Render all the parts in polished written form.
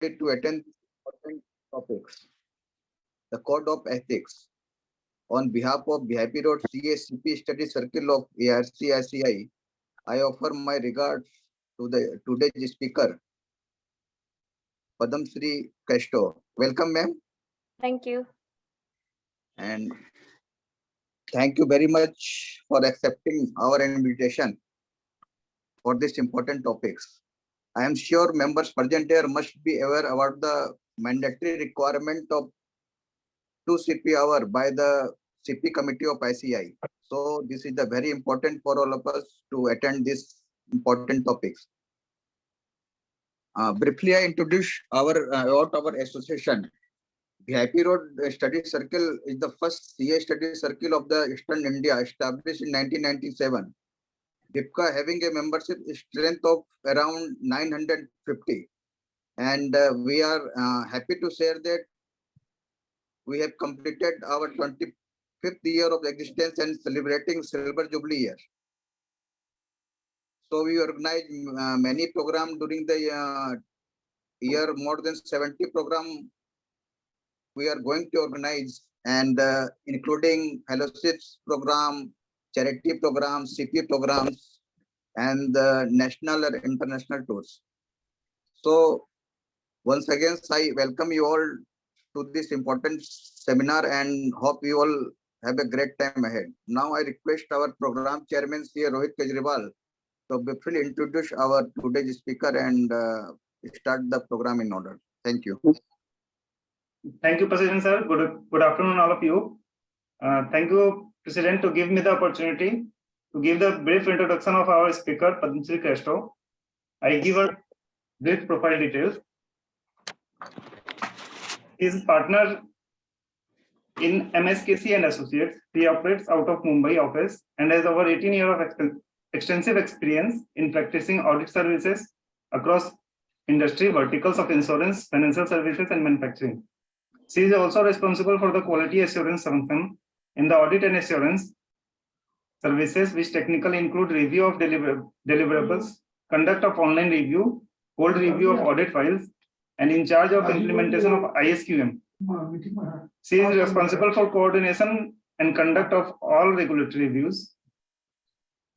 to attend important topics. The Code of Ethics. On behalf of VIP Road CACP Study Circle of ARCICI, I offer my regards to the today's speaker, Padam Shri Crasto. Welcome, ma'am. Thank you. And thank you very much for accepting our invitation for this important topics. I am sure members present here must be aware about the mandatory requirement of 2 CP hour by the CP committee of ICI. So this is the very important for all of us to attend this important topics. Briefly, I introduce about our association. VIP Road Study Circle is the first CA study circle of the Eastern India, established in 1997. DIPCA having a membership strength of around 950. And we are happy to share that we have completed our 25th year of existence and celebrating Silver Jubilee year. So we organize many programs during the year, more than 70 programs we are going to organize, and including fellowships program, charity programs, CP programs, and national or international tours. So once again, I welcome you all to this important seminar and hope you all have a great time ahead. Now I request our program chairman, C. Rohit Kejriwal, to briefly introduce our today's speaker and start the program in order. Thank you. Thank you, President sir. Good afternoon, all of you. Thank you, President, to give me the opportunity to give the brief introduction of our speaker, Padam Shri Crasto. I give a brief profile details. He is partner in MSKC and Associates. He operates out of Mumbai office and has over 18 years of extensive experience in practicing audit services across industry verticals of insurance, financial services, and manufacturing. She is also responsible for the quality assurance function in the audit and assurance services, which technically include review of deliverables, conduct of online review, cold review of audit files, and in charge of implementation of ISQM. She is responsible for coordination and conduct of all regulatory reviews.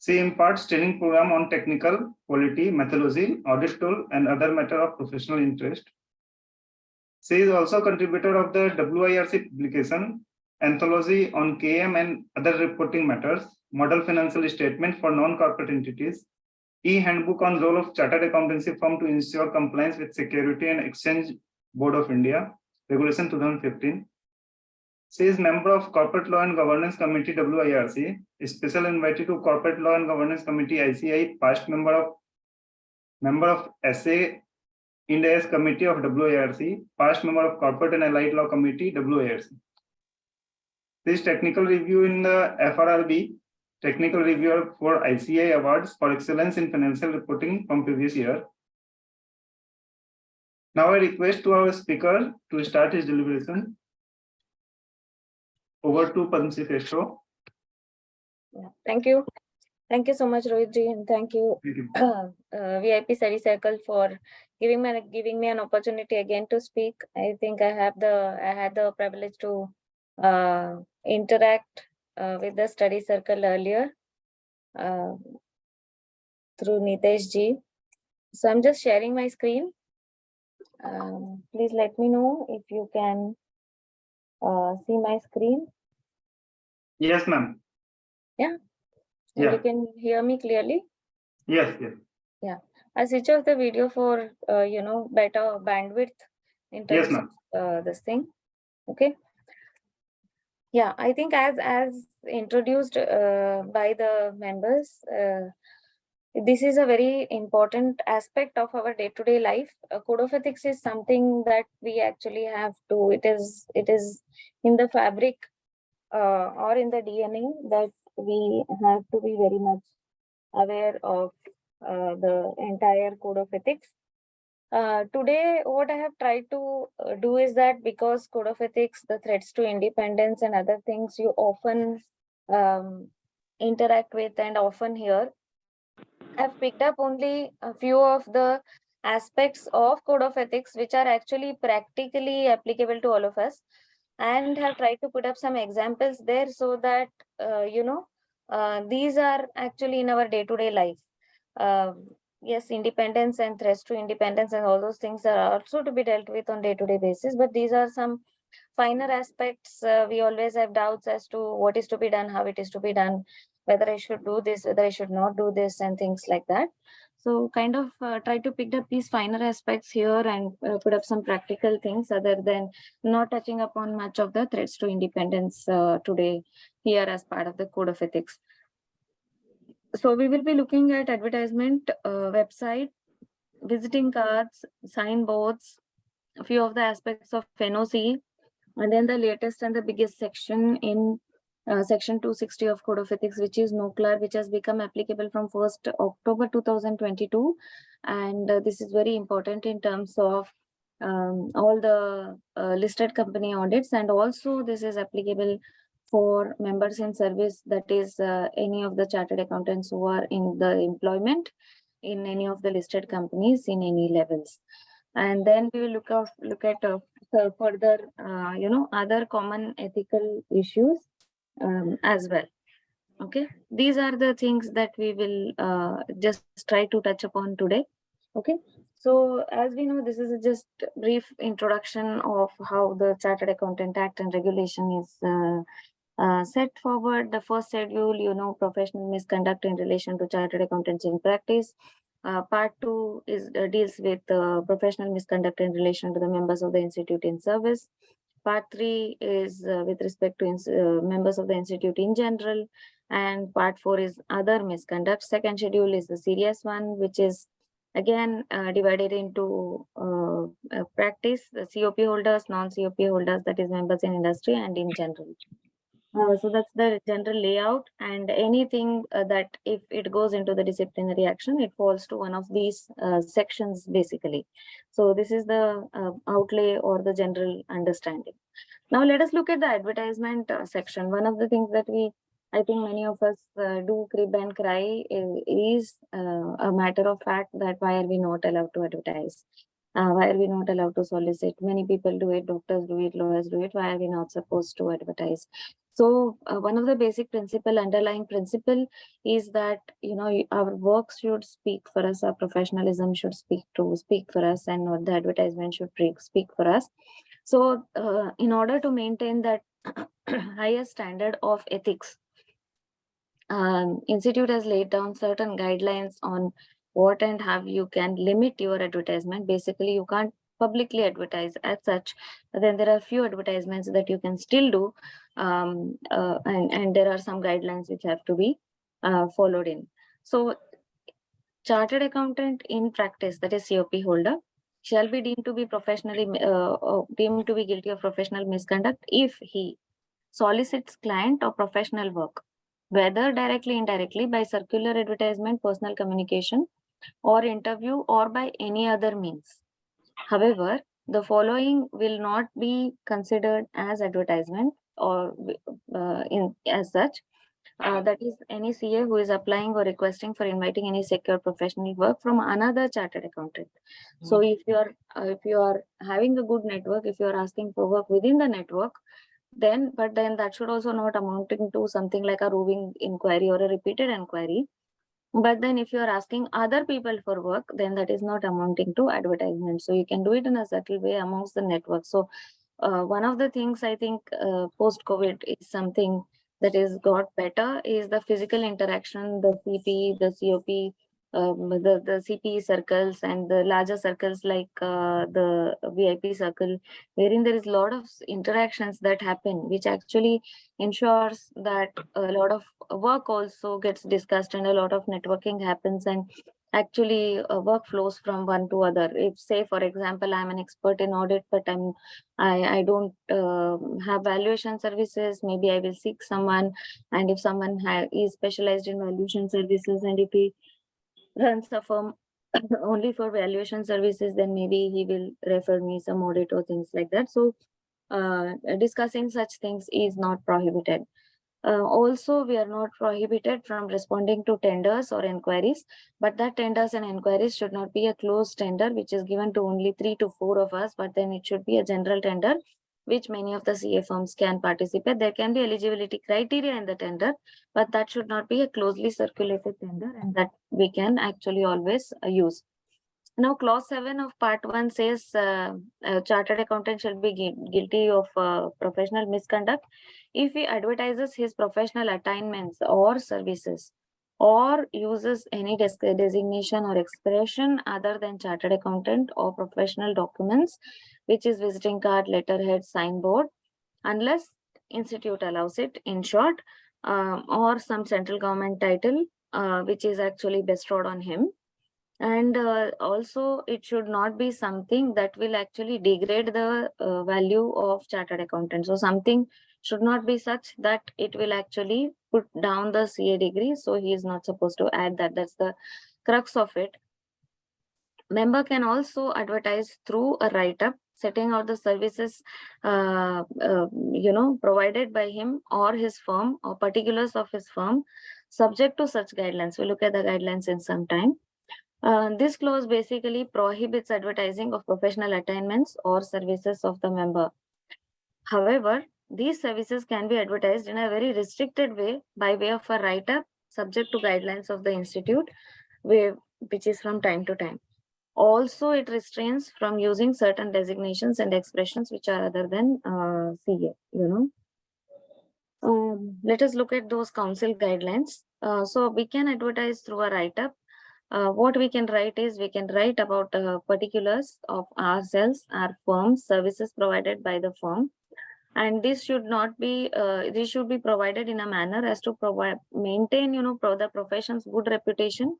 She imparts training program on technical, quality, methodology, audit tool, and other matter of professional interest. She is also contributor of the WIRC publication, Anthology on KM and other reporting matters, Model Financial Statement for Non-Corporate Entities, E-Handbook on Role of Chartered Accountancy Firm to ensure compliance with Security and Exchange Board of India, Regulation 2015. She is member of Corporate Law and Governance Committee, WIRC, Special Invitee to Corporate Law and Governance Committee, ICI, past member of SA Ind AS Committee of WIRC, past member of Corporate and Allied Law Committee, WIRC. This technical review in the FRRB, technical reviewer for ICI Awards for Excellence in Financial Reporting from previous year. Now I request to our speaker to start his deliberation. Over to Padam Shri Crasto. Yeah, thank you. Thank you so much, Rohitji, and thank you, VIP Study Circle, for giving me an opportunity again to speak. I think I had the privilege to interact with the study circle earlier through Nitesh ji. So I'm just sharing my screen. Please let me know if you can see my screen. Yes, ma'am. Yeah. And you can hear me clearly? Yes. Yeah. I switch off the video for better bandwidth in terms of this thing. Okay. Yeah, I think as introduced by the members, this is a very important aspect of our day-to-day life. A code of ethics is something that we actually have to. It is in the fabric or in the DNA that we have to be very much aware of the entire code of ethics. Today, what I have tried to do is that, because code of ethics, the threats to independence and other things you often interact with and often hear, I've picked up only a few of the aspects of code of ethics which are actually practically applicable to all of us, and have tried to put up some examples there so that these are actually in our day-to-day life. Yes, independence and threats to independence and all those things are also to be dealt with on day-to-day basis, but these are some finer aspects. We always have doubts as to what is to be done, how it is to be done, whether I should do this, whether I should not do this, and things like that. So kind of try to pick up these finer aspects here and put up some practical things other than not touching upon much of the threats to independence today here as part of the code of ethics. So we will be looking at advertisement, website, visiting cards, signboards, a few of the aspects of NOC, and then the latest and the biggest section in section 260 of Code of Ethics, which is NOCLAR, which has become applicable from 1st October 2022. And this is very important in terms of all the listed company audits, and also this is applicable for members in service, that is any of the chartered accountants who are in the employment in any of the listed companies in any levels. And then we will look at further other common ethical issues as well. Okay, these are the things that we will just try to touch upon today. Okay, so as we know, this is just brief introduction of how the Chartered Accountant Act and regulation is set forward. The first schedule, professional misconduct in relation to chartered accountants in practice. Part 2 is deals with professional misconduct in relation to the members of the institute in service. Part 3 is with respect to members of the institute in general, and part 4 is other misconduct. Second schedule is the serious one, which is again divided into practice, the COP holders, non-COP holders, that is members in industry and in general. So that's the general layout, and anything that if it goes into the disciplinary action, it falls to one of these sections basically. So this is the outlay or the general understanding. Now let us look at the advertisement section. One of the things that I think many of us do crib and cry is a matter of fact that why are we not allowed to advertise? Why are we not allowed to solicit? Many people do it, doctors do it, lawyers do it. Why are we not supposed to advertise? So one of the basic underlying principle is that, our work should speak for us, our professionalism should speak for us, and not the advertisement should speak for us. So in order to maintain that highest standard of ethics, Institute has laid down certain guidelines on what and how you can limit your advertisement. Basically, you can't publicly advertise as such. Then there are few advertisements that you can still do, and there are some guidelines which have to be followed in. So chartered accountant in practice, that is COP holder, shall be deemed to be deemed to be guilty of professional misconduct if he solicits client or professional work, whether directly, indirectly, by circular advertisement, personal communication, or interview, or by any other means. However, the following will not be considered as advertisement or as such. That is any CA who is applying or requesting for inviting any secure professional work from another chartered accountant. So if you are having a good network, if you are asking for work within the network, then that should also not amounting to something like a roving inquiry or a repeated inquiry. But then if you are asking other people for work, then that is not amounting to advertisement. So you can do it in a subtle way amongst the network. So one of the things I think post-COVID is something that is got better is the physical interaction, the CP, the COP, the CPE circles and the larger circles like the VIP circle, wherein there is a lot of interactions that happen, which actually ensures that a lot of work also gets discussed and a lot of networking happens, and actually work flows from one to other. If say for example I'm an expert in audit, but I don't have valuation services, maybe I will seek someone, and if someone is specialized in valuation services and if he runs a firm only for valuation services, then maybe he will refer me some audit or things like that. So discussing such things is not prohibited. Also, we are not prohibited from responding to tenders or inquiries, but that tenders and inquiries should not be a closed tender, which is given to only 3 to 4 of us, but then it should be a general tender, which many of the CA firms can participate. There can be eligibility criteria in the tender, but that should not be a closely circulated tender, and that we can actually always use. Now, clause 7 of part 1 says a chartered accountant shall be guilty of professional misconduct if he advertises his professional attainments or services or uses any designation or expression other than chartered accountant or professional documents, which is visiting card, letterhead, signboard, unless institute allows it, in short, or some central government title, which is actually bestowed on him. And also it should not be something that will actually degrade the value of chartered accountant. So something should not be such that it will actually put down the CA degree. So he is not supposed to add that. That's the crux of it. Member can also advertise through a write-up setting out the services provided by him or his firm or particulars of his firm, subject to such guidelines. We'll look at the guidelines in some time. This clause basically prohibits advertising of professional attainments or services of the member. However, these services can be advertised in a very restricted way by way of a write-up subject to guidelines of the institute, which is from time to time. Also, it restrains from using certain designations and expressions which are other than CA, Let us look at those council guidelines. So we can advertise through a write-up. What we can write is we can write about particulars of ourselves, our firm, services provided by the firm, and this should not be this should be provided in a manner as to maintain the profession's good reputation,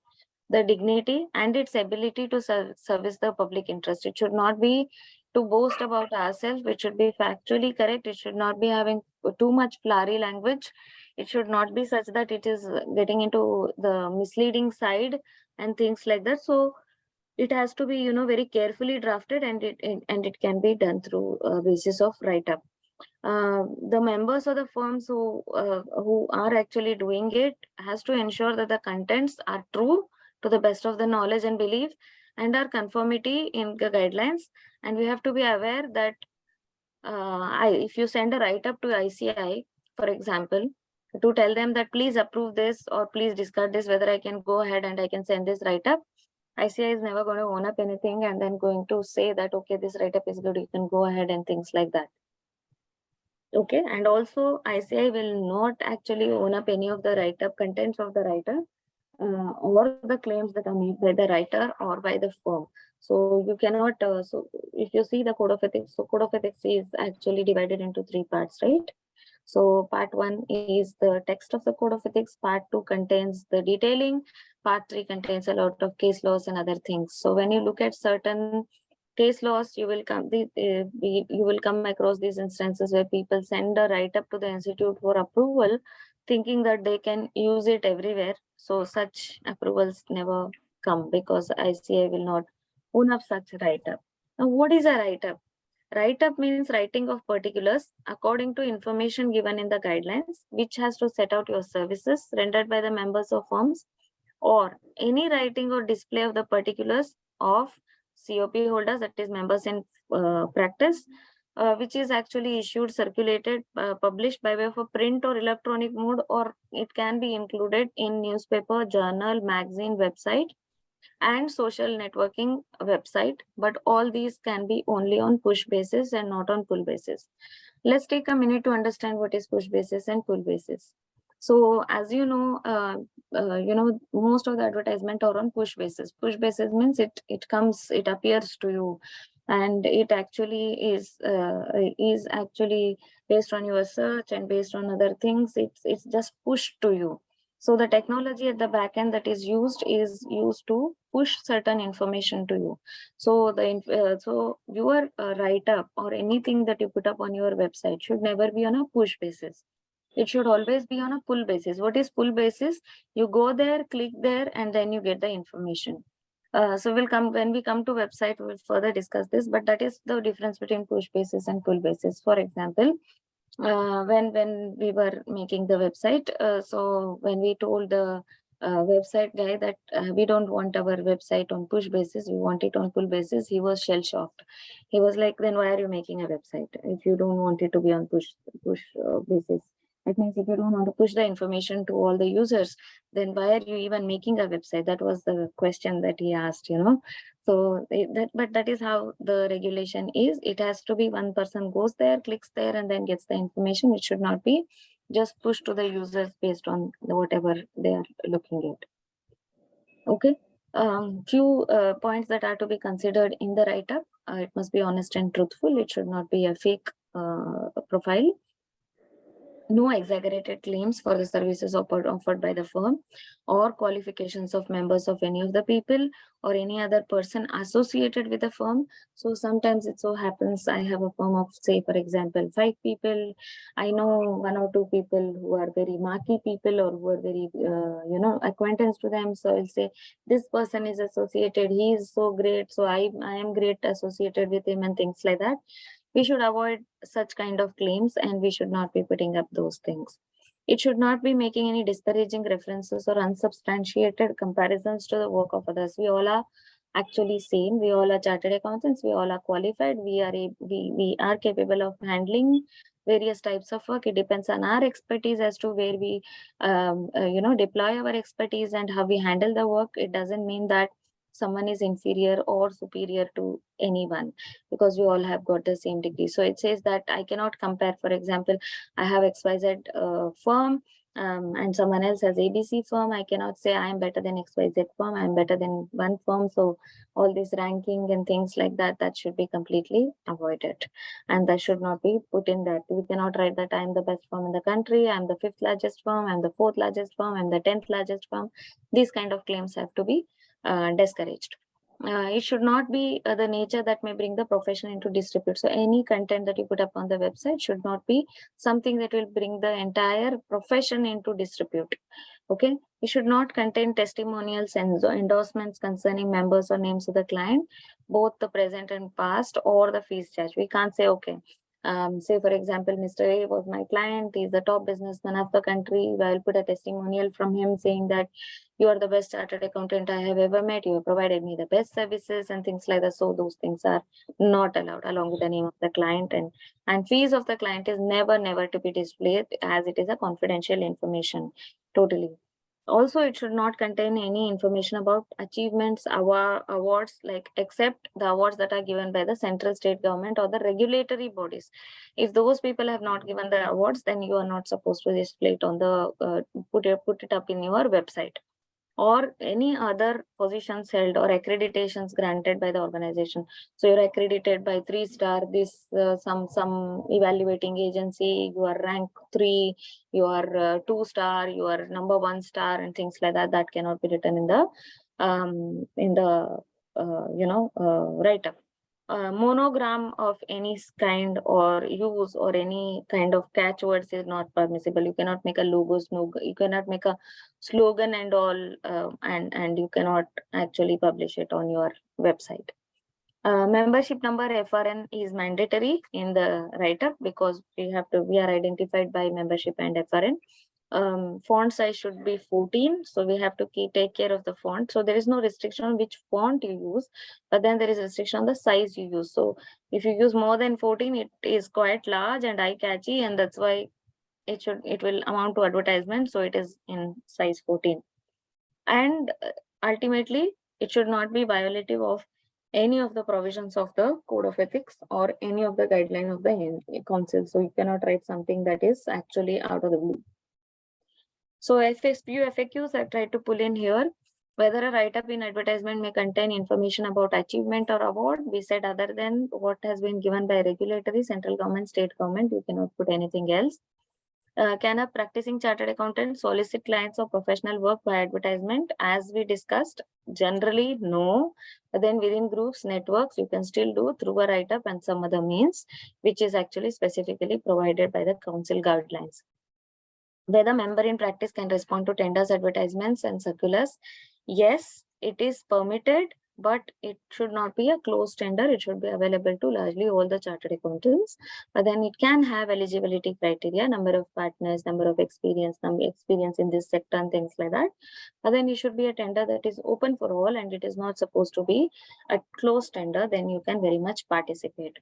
the dignity, and its ability to service the public interest. It should not be to boast about ourselves. It should be factually correct. It should not be having too much flowery language. It should not be such that it is getting into the misleading side and things like that. So it has to be very carefully drafted, and it can be done through basis of write-up. The members of the firms who are actually doing it has to ensure that the contents are true to the best of the knowledge and belief and are conformity in the guidelines. And we have to be aware that if you send a write-up to ICI, for example, to tell them that please approve this or please discard this, whether I can go ahead and I can send this write-up, ICI is never going to own up anything and then going to say that, okay, this write-up is good, you can go ahead and things like that. Okay, and also ICI will not actually own up any of the write-up contents of the writer or the claims that are made by the writer or by the firm. So you cannot, so if you see the code of ethics, so code of ethics is actually divided into 3 parts, right? So part 1 is the text of the code of ethics, part 2 contains the detailing, part 3 contains a lot of case laws and other things. So when you look at certain case laws, you will come across these instances where people send a write-up to the institute for approval, thinking that they can use it everywhere. So such approvals never come because ICI will not own up such write-up. Now, what is a write-up? Write-up means writing of particulars according to information given in the guidelines, which has to set out your services rendered by the members of firms, or any writing or display of the particulars of COP holders, that is members in practice, which is actually issued, circulated, published by way of a print or electronic mode, or it can be included in newspaper, journal, magazine, website, and social networking website. But all these can be only on push basis and not on pull basis. Let's take a minute to understand what is push basis and pull basis. So as you know, most of the advertisement are on push basis. Push basis means it appears to you, and it actually is actually based on your search and based on other things. It's just pushed to you. So the technology at the back end that is used to push certain information to you. So so your write-up or anything that you put up on your website should never be on a push basis. It should always be on a pull basis. What is pull basis? You go there, click there, and then you get the information. So when we come to website, we'll further discuss this, but that is the difference between push basis and pull basis. For example, when we were making the website. So when we told the website guy that we don't want our website on push basis, we want it on pull basis, he was shell shocked. He was like, then why are you making a website if you don't want it to be on push basis? That means if you don't want to push the information to all the users, then why are you even making a website? That was the question that he asked, you know. So but that is how the regulation is. It has to be one person goes there, clicks there, and then gets the information. It should not be just pushed to the users based on whatever they are looking at. Okay. Few points that are to be considered in the write-up. It must be honest and truthful. It should not be a fake profile. No exaggerated claims for the services offered by the firm or qualifications of members of any of the people or any other person associated with the firm. So sometimes it so happens I have a firm of, say, for example, 5 people. I know 1 or 2 people who are very marquee people or who are very, acquaintance to them. So I'll say, this person is associated. He is so great. So I am great associated with him and things like that. We should avoid such kind of claims and we should not be putting up those things. It should not be making any disparaging references or unsubstantiated comparisons to the work of others. We all are actually same. We all are chartered accountants. We all are qualified. We are capable of handling various types of work. It depends on our expertise as to where we, deploy our expertise and how we handle the work. It doesn't mean that someone is inferior or superior to anyone because we all have got the same degree. So it says that I cannot compare. For example, I have XYZ firm and someone else has ABC firm. I cannot say I am better than XYZ firm. I am better than one firm. So all this ranking and things like that, that should be completely avoided. And that should not be put in that. We cannot write that I am the best firm in the country. I am the 5th largest firm. I am the 4th largest firm. I am the 10th largest firm. These kind of claims have to be discouraged. It should not be the nature that may bring the profession into disrepute. So any content that you put up on the website should not be something that will bring the entire profession into disrepute. Okay, it should not contain testimonials and endorsements concerning members or names of the client, both the present and past, or the fees charged. We can't say, okay, say for example, Mr. A was my client, he's the top businessman of the country. I'll put a testimonial from him saying that you are the best chartered accountant I have ever met. You have provided me the best services and things like that. So those things are not allowed along with the name of the client, and fees of the client is never to be displayed as it is a confidential information totally. Also, it should not contain any information about achievements, awards, like except the awards that are given by the central state government or the regulatory bodies. If those people have not given the awards, then you are not supposed to display it on the put it up in your website. Or any other positions held or accreditations granted by the organization. So you're accredited by 3-star, this some evaluating agency, you are rank 3, you are 2-star, you are number 1 star, and things like that. That cannot be written in the write-up. Monogram of any kind or use or any kind of catchwords is not permissible. You cannot make a logo, you cannot make a slogan and all, and you cannot actually publish it on your website. Membership number FRN is mandatory in the write-up because we are identified by membership and FRN. Font size should be 14, so we have to take care of the font. So there is no restriction on which font you use, but then there is restriction on the size you use. So if you use more than 14, it is quite large and eye-catchy, and that's why it will amount to advertisement. So it is in size 14, and ultimately it should not be violative of any of the provisions of the code of ethics or any of the guideline of the council. So you cannot write something that is actually out of the blue. So few FAQs I tried to pull in here. Whether a write-up in advertisement may contain information about achievement or award, we said other than what has been given by regulatory, central government, state government, you cannot put anything else. Can a practicing chartered accountant solicit clients or professional work by advertisement? As we discussed, generally no. But then within groups, networks, you can still do through a write-up and some other means, which is actually specifically provided by the council guidelines. Whether member in practice can respond to tenders, advertisements, and circulars. Yes, it is permitted but it should not be a closed tender. It should be available to largely all the chartered accountants. But then it can have eligibility criteria, number of partners, number of experience in this sector and things like that. But then it should be a tender that is open for all, and it is not supposed to be a closed tender. Then you can very much participate.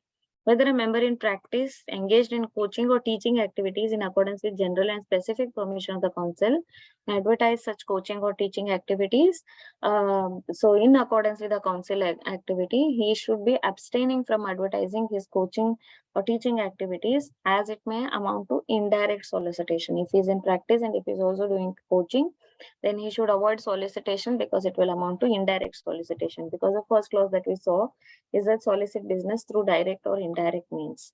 Whether a member in practice engaged in coaching or teaching activities in accordance with general and specific permission of the council advertise such coaching or teaching activities. So in accordance with the council activity, he should be abstaining from advertising his coaching or teaching activities, as it may amount to indirect solicitation. If he's in practice and if he's also doing coaching, then he should avoid solicitation, because it will amount to indirect solicitation. Because the first clause that we saw is that solicit business through direct or indirect means.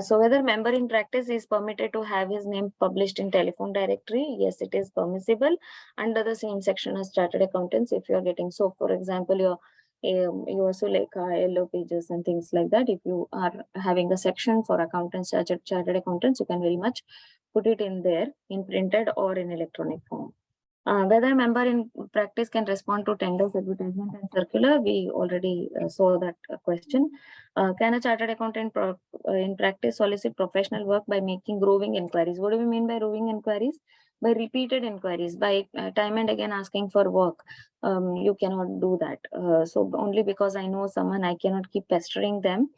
So whether member in practice is permitted to have his name published in telephone directory, yes, it is permissible under the same section as chartered accountants. If you are getting, so for example, your Sulekha, Yellow Pages and things like that, if you are having a section for accountants, chartered accountants, you can very much put it in there in printed or in electronic form. Whether a member in practice can respond to tenders, advertisement and circular, we already saw that question. Can a chartered accountant in practice solicit professional work by making roving inquiries? What do we mean by roving inquiries? By repeated inquiries, by time and again asking for work. You cannot do that. So only because I know someone, I cannot keep pestering them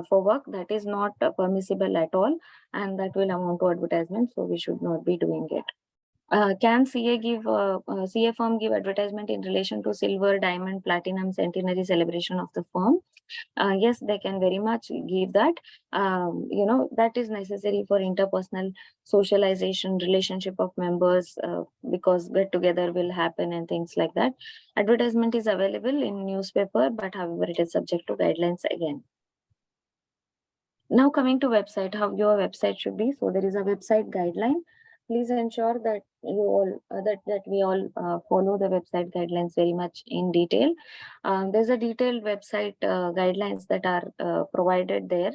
for work. That is not permissible at all, and that will amount to advertisement. So we should not be doing it. Can CA firm give advertisement in relation to silver, diamond, platinum, centenary celebration of the firm? Yes, they can very much give that. That is necessary for interpersonal socialization, relationship of members, because get together will happen and things like that. Advertisement is available in newspaper, but however, it is subject to guidelines again. Now coming to website, how your website should be. So there is a website guideline. Please ensure that you all that we all follow the website guidelines very much in detail. There's a detailed website guidelines that are provided there.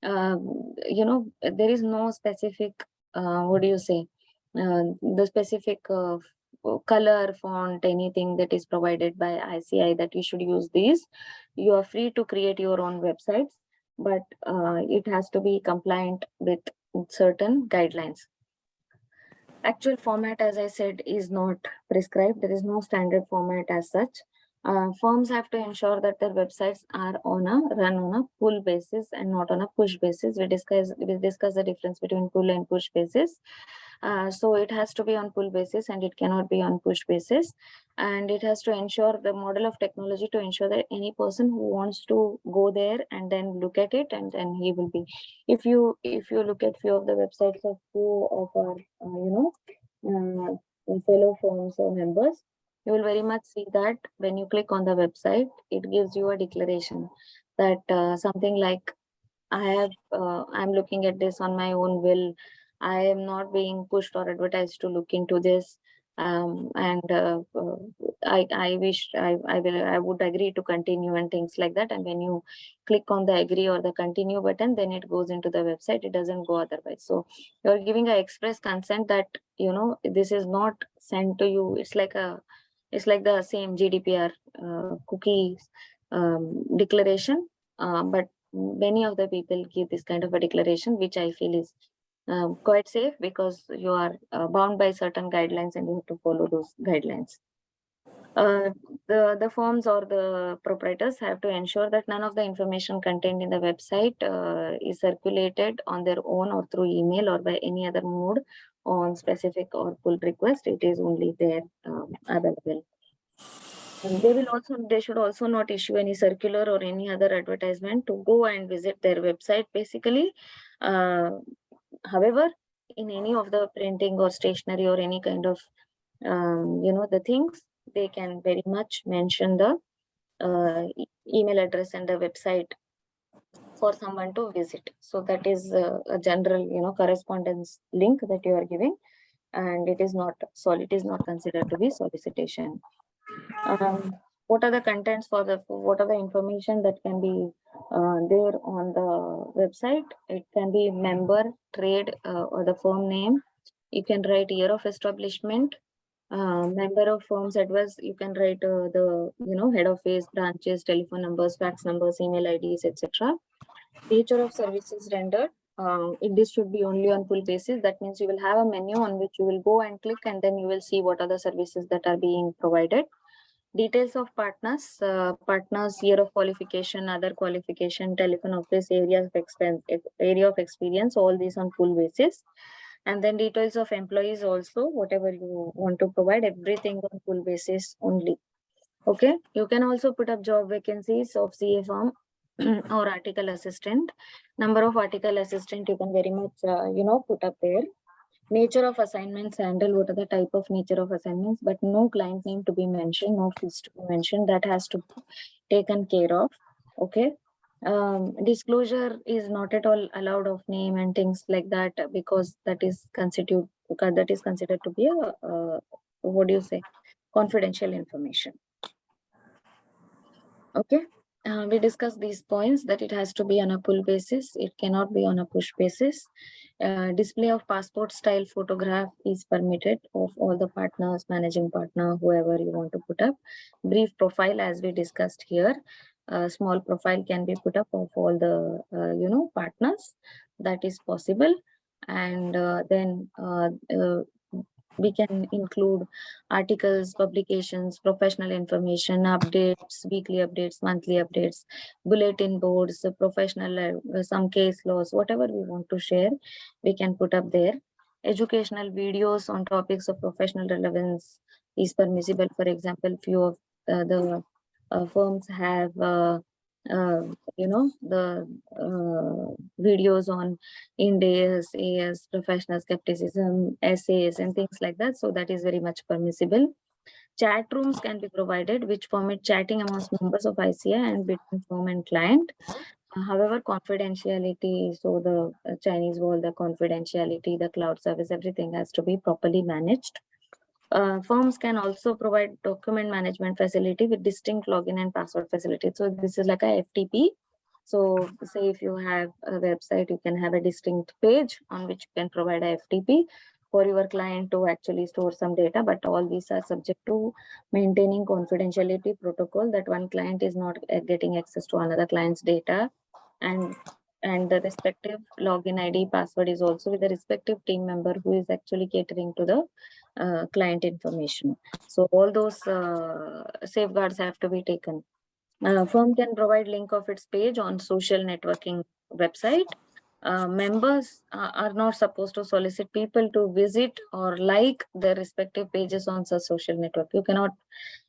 There is no specific the specific color, font, anything that is provided by ICI that you should use these. You are free to create your own websites, but it has to be compliant with certain guidelines. Actual format, as I said, is not prescribed. There is no standard format as such. Firms have to ensure that their websites are run on a pull basis and not on a push basis. We discuss the difference between pull and push basis. So it has to be on pull basis and it cannot be on push basis. And it has to ensure the model of technology to ensure that any person who wants to go there and then look at it, and then he will be. If you look at few of the websites of few of our fellow firms or members, you will very much see that when you click on the website, it gives you a declaration that something like, I'm looking at this on my own will. I am not being pushed or advertised to look into this. I would agree to continue and things like that. And when you click on the agree or the continue button, then it goes into the website. It doesn't go otherwise. So you're giving an express consent that, this is not sent to you. It's like the same GDPR cookies declaration, but many of the people give this kind of a declaration, which I feel is quite safe, because you are bound by certain guidelines and you have to follow those guidelines. The firms or the proprietors have to ensure that none of the information contained in the website is circulated on their own or through email or by any other mode on specific or pull request. It is only there available. They should also not issue any circular or any other advertisement to go and visit their website, basically. However, in any of the printing or stationery or any kind of, the things, they can very much mention the email address and the website for someone to visit. So that is a general, correspondence link that you are giving, and it is not considered to be solicitation. What are the contents what are the information that can be there on the website? It can be member, trade, or the firm name. You can write year of establishment, Member of firms advice, you can write the head office, branches, telephone numbers, fax numbers, email IDs, etc. Nature of services rendered. This should be only on pull basis. That means you will have a menu on which you will go and click, and then you will see what are the services that are being provided. Details of partners, partners, year of qualification, other qualification, telephone office, area of experience, all these on pull basis. And then details of employees also, whatever you want to provide, everything on pull basis only. Okay, you can also put up job vacancies of CA firm or article assistant. Number of article assistant you can very much put up there. Nature of assignments handle, what are the type of nature of assignments, but no client name to be mentioned, no fees to be mentioned. That has to be taken care of. Okay. Disclosure is not at all allowed of name and things like that, because that is considered to be a what do you say, confidential information. Okay. We discussed these points, that it has to be on a pull basis. It cannot be on a push basis. Display of passport style photograph is permitted of all the partners, managing partner, whoever you want to put up. Brief profile, as we discussed here. Small profile can be put up of all the partners. That is possible. And then we can include articles, publications, professional information, updates, weekly updates, monthly updates, bulletin boards, professional, some case laws, whatever we want to share, we can put up there. Educational videos on topics of professional relevance is permissible. For example, few of the firms have the videos on Ind AS, AS, professional skepticism, essays, and things like that. So that is very much permissible. Chat rooms can be provided, which permit chatting amongst members of ICI and between firm and client. However, confidentiality, so the Chinese wall, the confidentiality, the cloud service, everything has to be properly managed. Firms can also provide document management facility with distinct login and password facility. So this is like a FTP. So say if you have a website, you can have a distinct page on which you can provide a FTP for your client to actually store some data, but all these are subject to maintaining confidentiality protocol, that one client is not getting access to another client's data, and the respective login ID password is also with the respective team member who is actually catering to the client information. So all those safeguards have to be taken. Firm can provide link of its page on social networking website. Members are not supposed to solicit people to visit or like their respective pages on such social network. You cannot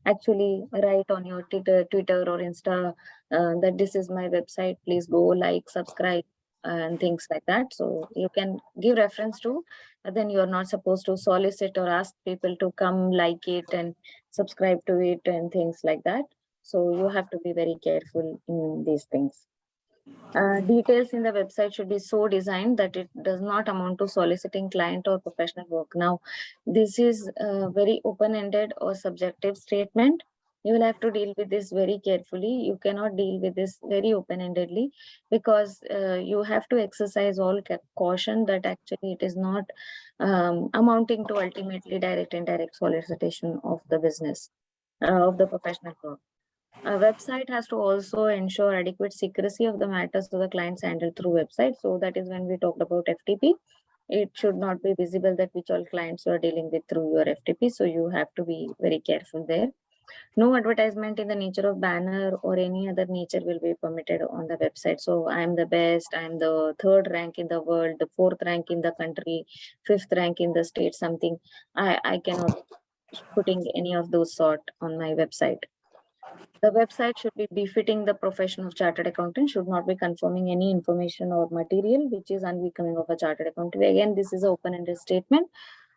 actually write on your Twitter or Insta that this is my website, please go like, subscribe, and things like that. So you can give reference to, then you are not supposed to solicit or ask people to come like it and subscribe to it and things like that. So you have to be very careful in these things. Details in the website should be so designed that it does not amount to soliciting client or professional work. Now, this is a very open-ended or subjective statement. You will have to deal with this very carefully. You cannot deal with this very open-endedly, because you have to exercise all caution that actually it is not amounting to ultimately direct and indirect solicitation of the business, of the professional work. A website has to also ensure adequate secrecy of the matters to the clients handled through website. So that is when we talked about FTP. It should not be visible that which all clients you are dealing with through your FTP. So you have to be very careful there. No advertisement in the nature of banner or any other nature will be permitted on the website. So I am the best, I am the 3rd rank in the world, the 4th rank in the country, 5th rank in the state, something. I cannot putting any of those sort on my website. The website should be befitting the profession of chartered accountant, should not be confirming any information or material which is unbecoming of a chartered accountant. Again, this is an open-ended statement.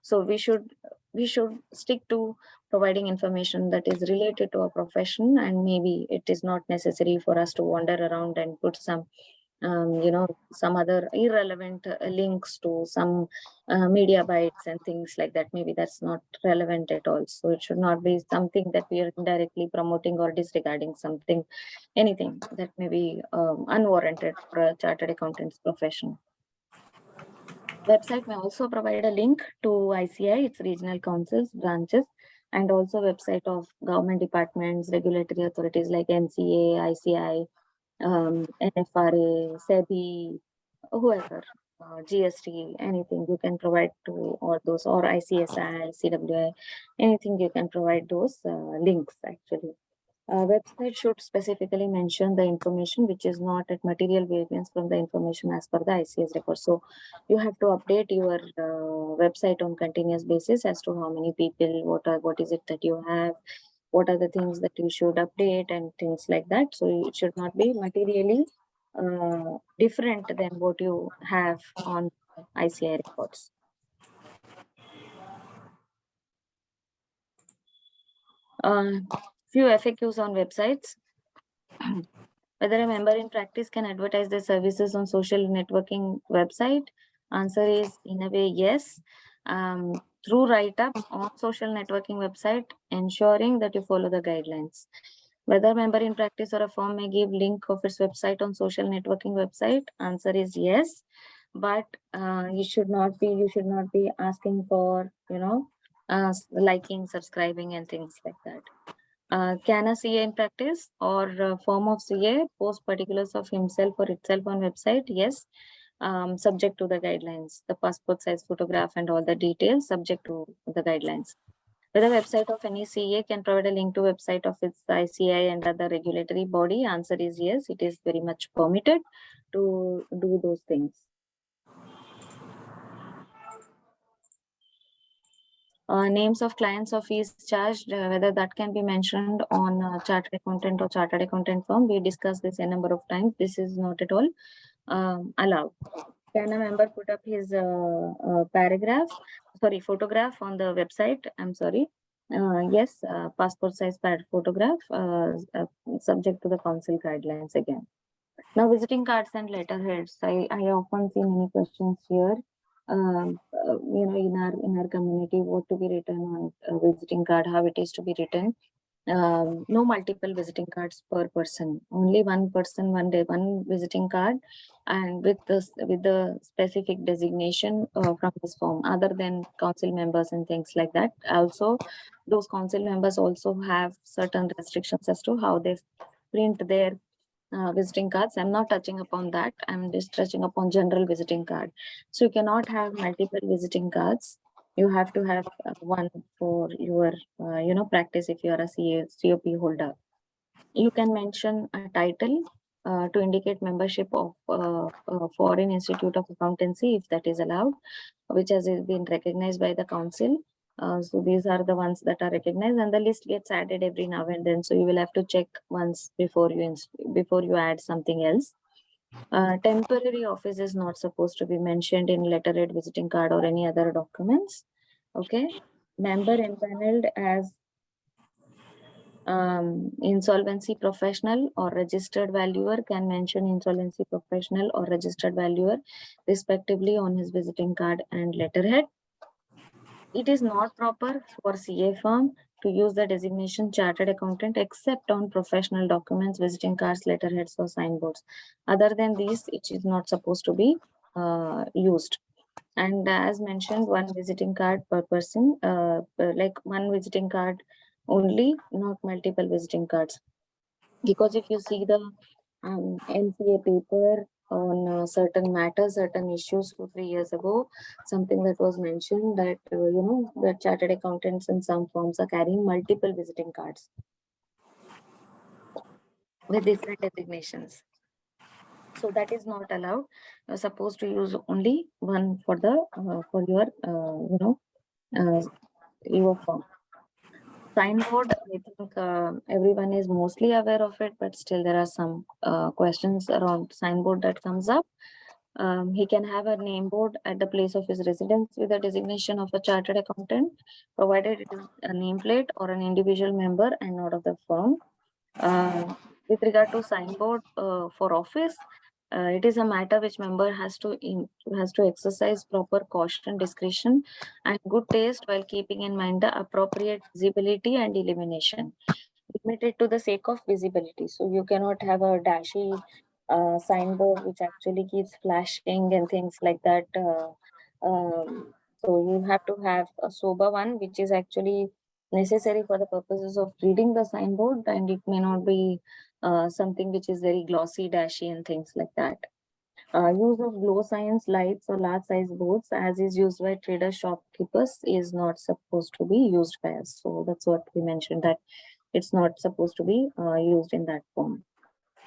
So we should stick to providing information that is related to our profession, and maybe it is not necessary for us to wander around and put some some other irrelevant links to some media bites and things like that. Maybe that's not relevant at all. So it should not be something that we are indirectly promoting or disregarding something, anything that may be unwarranted for a chartered accountant's profession. Website may also provide a link to ICI, its regional councils, branches, and also website of government departments, regulatory authorities like MCA, ICI, NFRA, SEBI, whoever, GST, anything you can provide to all those, or ICSI, CWI, anything you can provide those links actually. Website should specifically mention the information which is not at material variance from the information as per the ICS record. So you have to update your website on continuous basis as to how many people, what is it that you have, what are the things that you should update and things like that. So it should not be materially different than what you have on ICI records. Few FAQs on websites. Whether a member in practice can advertise their services on social networking website? Answer is in a way yes. Through write-up on social networking website, ensuring that you follow the guidelines. Whether member in practice or a firm may give link of its website on social networking website? Answer is yes, but you should not be asking for liking, subscribing, and things like that. Can a CA in practice or form of CA post particulars of himself or itself on website? Yes, subject to the guidelines, the passport size photograph and all the details subject to the guidelines. Whether website of any CA can provide a link to website of its ICI and other regulatory body? Answer is yes, it is very much permitted to do those things. Names of clients of fees charged, whether that can be mentioned on chartered accountant or chartered accountant firm. We discussed this a number of times. This is not at all allowed. Can a member put up his photograph on the website? I'm sorry. Yes, passport size photograph, subject to the council guidelines again. Now, visiting cards and letterheads. I often see many questions here. In our community, what to be written on a visiting card, how it is to be written. No multiple visiting cards per person. Only one person, one visiting card, and with the specific designation from his form, other than council members and things like that. Also, those council members also have certain restrictions as to how they print their visiting cards. I'm not touching upon that. I'm just touching upon general visiting card. So you cannot have multiple visiting cards. You have to have one for your, practice if you are a COP holder. You can mention a title to indicate membership of Foreign Institute of Accountancy, if that is allowed, which has been recognized by the council. So these are the ones that are recognized, and the list gets added every now and then. So you will have to check once before you add something else. Temporary office is not supposed to be mentioned in letterhead, visiting card, or any other documents. Okay. Member empaneled as insolvency professional or registered valuer can mention insolvency professional or registered valuer respectively on his visiting card and letterhead. It is not proper for CA firm to use the designation chartered accountant except on professional documents, visiting cards, letterheads, or signboards. Other than these, it is not supposed to be used. And as mentioned, one visiting card per person, like one visiting card only, not multiple visiting cards. Because if you see the NCA paper on certain matters, certain issues 2-3 years ago, something that was mentioned that, the chartered accountants in some firms are carrying multiple visiting cards with different designations. So that is not allowed. You're supposed to use only one for the for your your firm. Signboard, I think everyone is mostly aware of it, but still there are some questions around signboard that comes up. He can have a name board at the place of his residence with a designation of a chartered accountant, provided it is a nameplate or an individual member and not of the firm. With regard to signboard for office, it is a matter which member has to exercise proper caution, discretion, and good taste while keeping in mind the appropriate visibility and illumination. Limited to the sake of visibility. So you cannot have a dashy signboard which actually keeps flashing and things like that. So you have to have a sober one, which is actually necessary for the purposes of reading the signboard, and it may not be something which is very glossy, dashy, and things like that. Use of glow signs, lights, or large size boards, as is used by traders, shopkeepers, is not supposed to be used by us. So that's what we mentioned, that it's not supposed to be used in that form.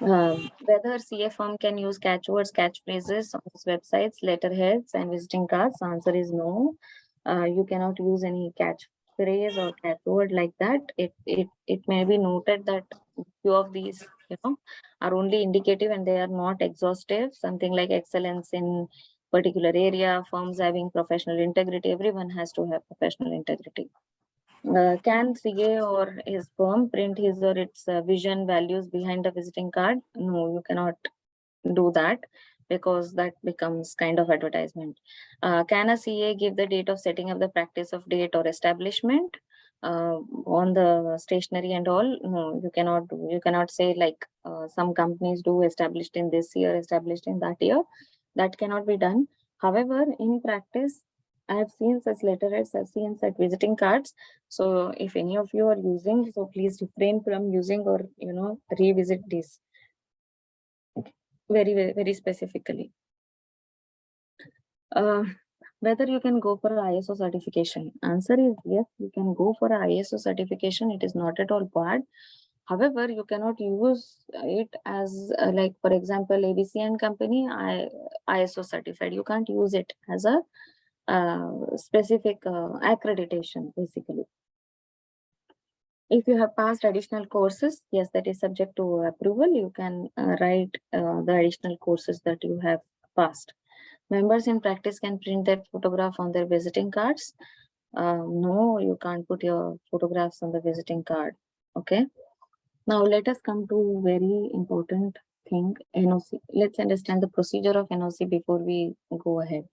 Whether CA firm can use catchwords, catchphrases on its websites, letterheads, and visiting cards, answer is no. You cannot use any catchphrase or catchword like that. It may be noted that few of these, are only indicative and they are not exhaustive. Something like excellence in particular area, firms having professional integrity. Everyone has to have professional integrity. Can CA or his firm print his or its vision, values behind the visiting card? No, you cannot do that, because that becomes kind of advertisement. Can a CA give the date of setting up the practice of date or establishment on the stationery and all? No, you cannot do. You cannot say like some companies do, established in this year, established in that year. That cannot be done. However, in practice, I have seen such letterheads, I've seen such visiting cards. So if any of you are using, so please refrain from using or revisit this very specifically. Whether you can go for ISO certification? Answer is yes, you can go for ISO certification. It is not at all bad. However, you cannot use it as like, for example, ABC and company ISO certified. You can't use it as a specific accreditation, basically. If you have passed additional courses, yes, that is subject to approval. You can write the additional courses that you have passed. Members in practice can print their photograph on their visiting cards. No, you can't put your photographs on the visiting card. Okay. Now let us come to very important thing, NOC. Let's understand the procedure of NOC before we go ahead.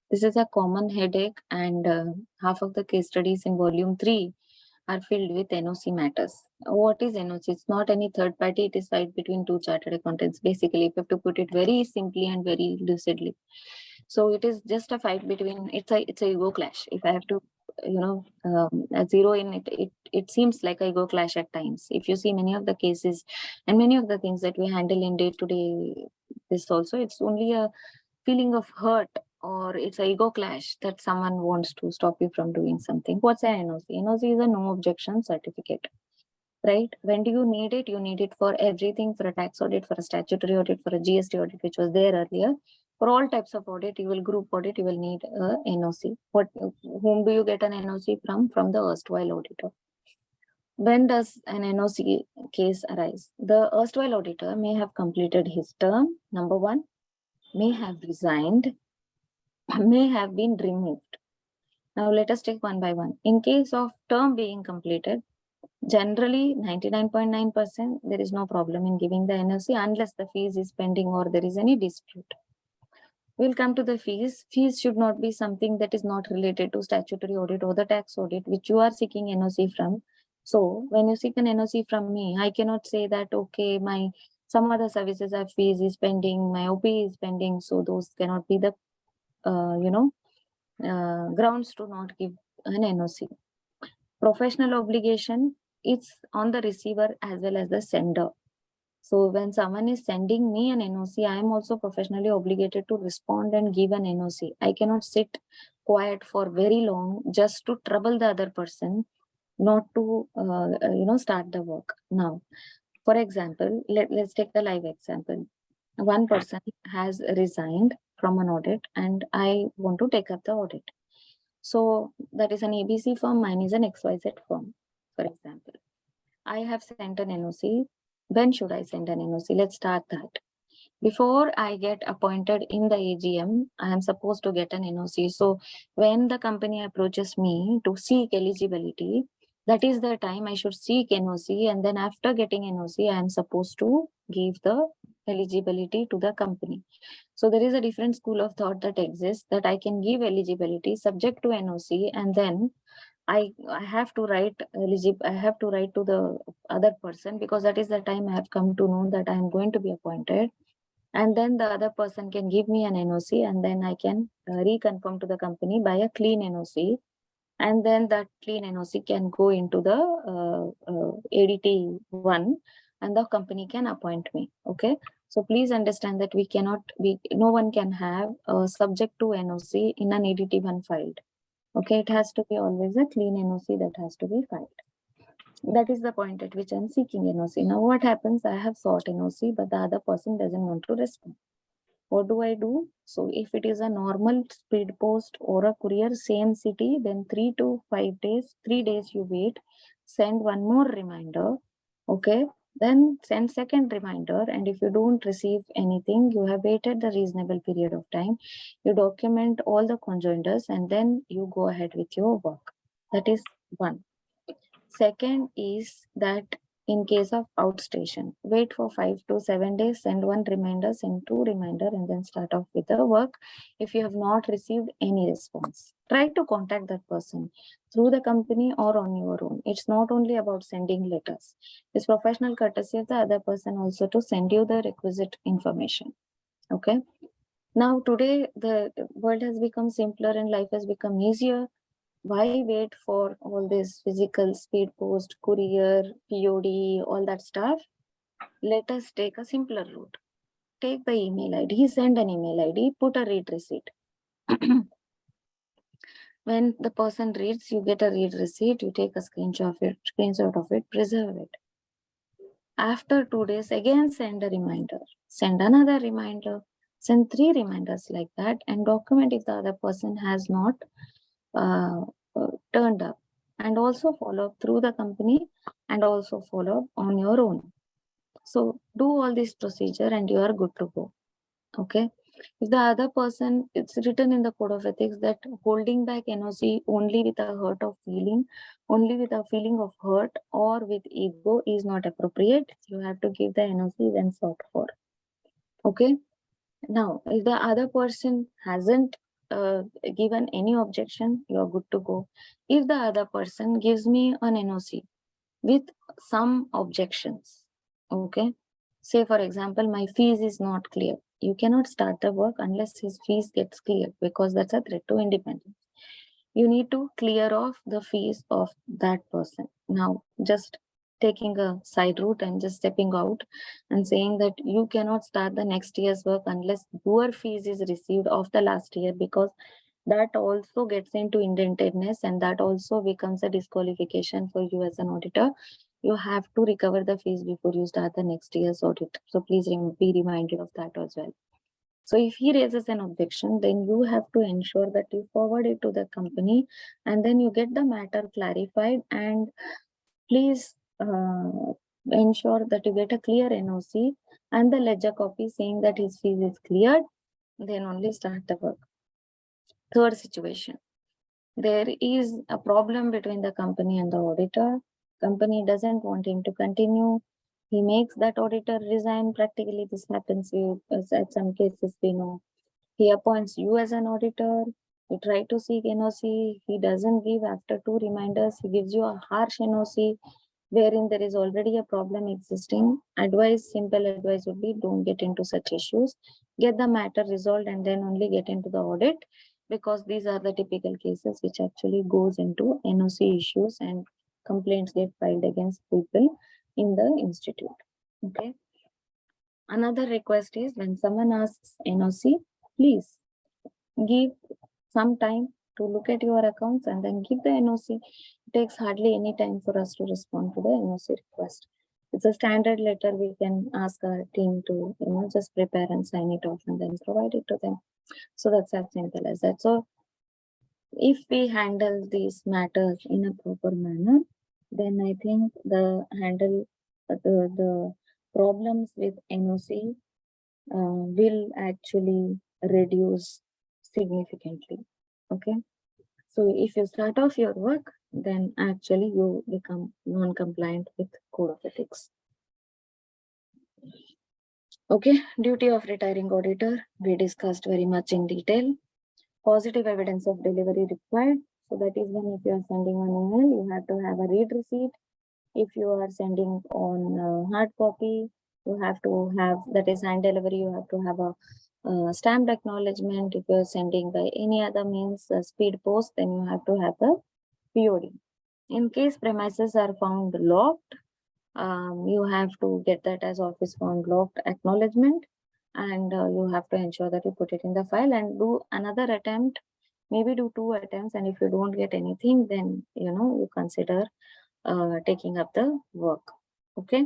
This is a common headache, and half of the case studies in volume 3 are filled with NOC matters. What is NOC? It's not any third party. It is fight between two chartered accountants. Basically, if you have to put it very simply and very lucidly. So it is just a fight between, it's a ego clash. If I have to, zero in it, it seems like a ego clash at times. If you see many of the cases and many of the things that we handle in day-to-day, this also, it's only a feeling of hurt, or it's a ego clash that someone wants to stop you from doing something. What's an NOC? NOC is a no objection certificate, right? When do you need it? You need it for everything, for a tax audit, for a statutory audit, for a GST audit, which was there earlier. For all types of audit, you will group audit, you will need a NOC. Whom do you get an NOC from? From the erstwhile auditor. When does an NOC case arise? The erstwhile auditor may have completed his term, number one, may have resigned, may have been removed. Now let us take one by one. In case of term being completed, generally 99.9% there is no problem in giving the NOC unless the fees is pending or there is any dispute. We'll come to the fees. Fees should not be something that is not related to statutory audit or the tax audit which you are seeking NOC from. So when you seek an NOC from me, I cannot say that, okay, some other services have fees is pending, my OP is pending, so those cannot be the grounds to not give an NOC. Professional obligation, it's on the receiver as well as the sender. So when someone is sending me an NOC, I am also professionally obligated to respond and give an NOC. I cannot sit quiet for very long just to trouble the other person, not to start the work. Now, for example, let's take the live example. One person has resigned from an audit and I want to take up the audit. So that is an ABC firm, mine is an XYZ firm, for example. I have sent an NOC. When should I send an NOC? Let's start that. Before I get appointed in the AGM, I am supposed to get an NOC. So when the company approaches me to seek eligibility, that is the time I should seek NOC. And then after getting NOC, I am supposed to give the eligibility to the company. So there is a different school of thought that exists, that I can give eligibility subject to NOC, and then I have to write eligible. I have to write to the other person, because that is the time I have come to know that I am going to be appointed. And then the other person can give me an NOC, and then I can reconfirm to the company by a clean NOC. And then that clean NOC can go into the ADT 1, and the company can appoint me. Okay. So please understand that no one can have subject to NOC in an ADT 1 filed. Okay. It has to be always a clean NOC that has to be filed. That is the point at which I'm seeking NOC. Now what happens? I have sought NOC, but the other person doesn't want to respond. What do I do? So if it is a normal speed post or a courier, same city, then 3 to 5 days, 3 days you wait, send one more reminder. Okay. Then send second reminder. And if you don't receive anything, you have waited the reasonable period of time. You document all the conjoinders and then you go ahead with your work. That is one. Second is that in case of outstation, wait for 5 to 7 days, send one reminder, send two reminder, and then start off with the work. If you have not received any response, try to contact that person through the company or on your own. It's not only about sending letters. It's professional courtesy of the other person also to send you the requisite information. Okay. Now today the world has become simpler and life has become easier. Why wait for all this physical speed post, courier, POD, all that stuff? Let us take a simpler route. Take the email ID, send an email ID, put a read receipt. When the person reads, you get a read receipt, you take a screenshot of it, preserve it. After 2 days, again send a reminder, send another reminder, send 3 reminders like that, and document if the other person has not turned up, and also follow up through the company and also follow up on your own. So do all this procedure and you are good to go. Okay. If the other person, it's written in the code of ethics that holding back NOC only with a hurt of feeling, only with a feeling of hurt or with ego is not appropriate. You have to give the NOC when sought for. Okay. Now, if the other person hasn't given any objection, you're good to go. If the other person gives me an NOC with some objections, okay, say for example, my fees is not clear. You cannot start the work unless his fees gets cleared, because that's a threat to independence. You need to clear off the fees of that person. Now, just taking a side route and just stepping out and saying that you cannot start the next year's work unless your fees is received of the last year, because that also gets into indebtedness and that also becomes a disqualification for you as an auditor. You have to recover the fees before you start the next year's audit. So please be reminded of that as well. So if he raises an objection, then you have to ensure that you forward it to the company and then you get the matter clarified, and please ensure that you get a clear NOC and the ledger copy saying that his fees is cleared, then only start the work. Third situation, there is a problem between the company and the auditor. Company doesn't want him to continue. He makes that auditor resign. Practically, this happens at some cases, we know. He appoints you as an auditor. You try to seek NOC. He doesn't give. After 2 reminders, he gives you a harsh NOC wherein there is already a problem existing. Simple advice would be, don't get into such issues. Get the matter resolved and then only get into the audit, because these are the typical cases which actually goes into NOC issues and complaints get filed against people in the institute. Okay. Another request is, when someone asks NOC, please give some time to look at your accounts and then give the NOC. It takes hardly any time for us to respond to the NOC request. It's a standard letter. We can ask our team to just prepare and sign it off and then provide it to them. So that's as simple as that. So if we handle these matters in a proper manner, then I think the problems with NOC will actually reduce significantly. Okay. So if you start off your work, then actually you become non-compliant with Code of Ethics. Okay. Duty of retiring auditor, we discussed very much in detail. Positive evidence of delivery required. So that is when, if you are sending an email, you have to have a read receipt. If you are sending on hard copy, You have to have, that is hand delivery, you have to have a stamped acknowledgement. If you're sending by any other means, speed post, then you have to have the POD. In case premises are found locked, you have to get that as office found locked acknowledgement, and you have to ensure that you put it in the file and do another attempt, maybe do 2 attempts, and if you don't get anything, then you consider taking up the work. Okay.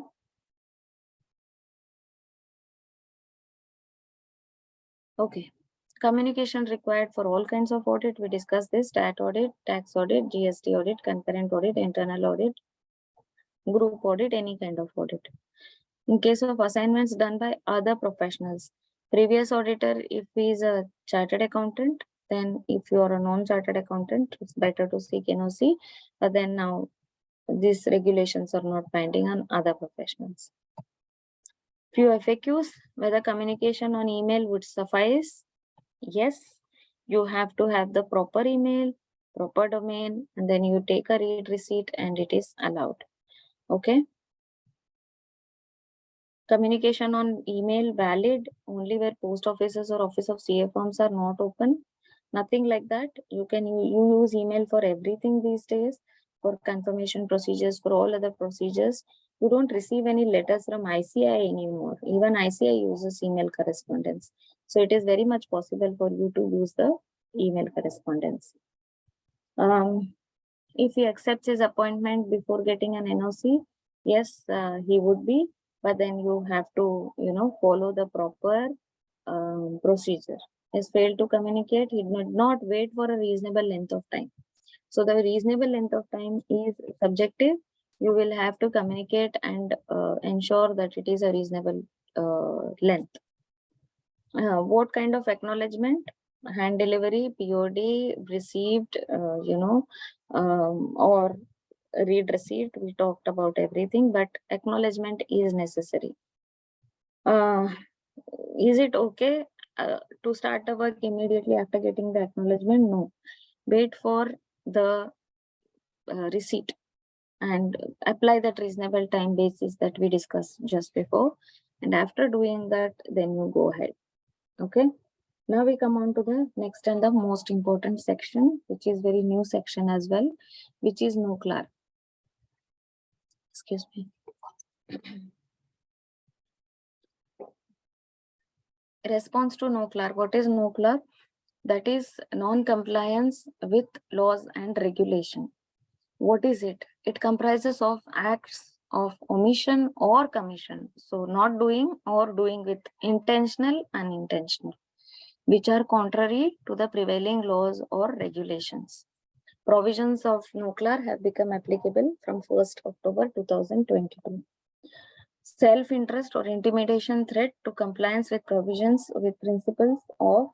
Okay. Communication required for all kinds of audit. We discussed this: stat audit, tax audit, GST audit, concurrent audit, internal audit, group audit, any kind of audit. In case of assignments done by other professionals, previous auditor, if he is a chartered accountant, then if you are a non-chartered accountant, it's better to seek NOC. But then now these regulations are not binding on other professionals. Few FAQs: whether communication on email would suffice. Yes, you have to have the proper email, proper domain, and then you take a read receipt and it is allowed. Okay. Communication on email valid only where post offices or office of CA firms are not open. Nothing like that. You can you use email for everything these days, for confirmation procedures, for all other procedures. You don't receive any letters from ICI anymore. Even ICI uses email correspondence. So it is very much possible for you to use the email correspondence. If he accepts his appointment before getting an NOC, yes, he would be, but then you have to, follow the proper procedure. Has failed to communicate, he did not wait for a reasonable length of time. So the reasonable length of time is subjective. You will have to communicate and ensure that it is a reasonable length. What kind of acknowledgement? Hand delivery, POD, received, or read receipt. We talked about everything, but acknowledgement is necessary. Is it okay to start the work immediately after getting the acknowledgement? No. Wait for the receipt and apply that reasonable time basis that we discussed just before. And after doing that, then you go ahead. Okay. Now we come on to the next and the most important section, which is very new section as well, which is NOCLAR. Excuse me. Response to NOCLAR. What is NOCLAR? That is non-compliance with laws and regulation. What is it? It comprises of acts of omission or commission. So not doing or doing with intentional, unintentional, which are contrary to the prevailing laws or regulations. Provisions of NOCLAR have become applicable from 1st October 2022. Self-interest or intimidation threat to compliance with provisions with principles of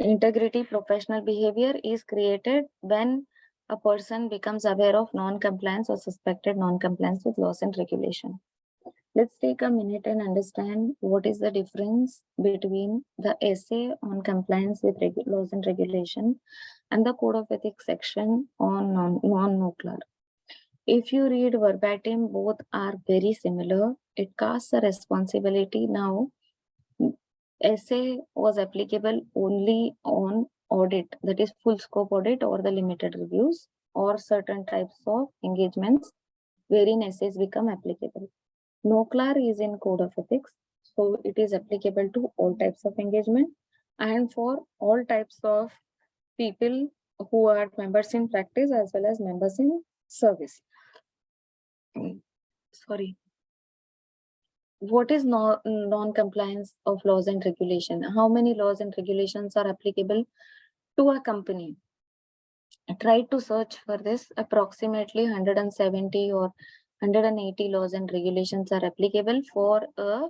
integrity, professional behavior is created when a person becomes aware of non-compliance or suspected non-compliance with laws and regulation. Let's take a minute and understand what is the difference between the essay on compliance with laws and regulation and the Code of Ethics section on non-NOCLAR. If you read verbatim, both are very similar. It casts a responsibility. Now, essay was applicable only on audit, that is full scope audit or the limited reviews or certain types of engagements wherein essays become applicable. NOCLAR is in Code of Ethics, so it is applicable to all types of engagement and for all types of people who are members in practice as well as members in service. Sorry. What is non-compliance of laws and regulation? How many laws and regulations are applicable to a company? I tried to search for this. Approximately 170 or 180 laws and regulations are applicable for a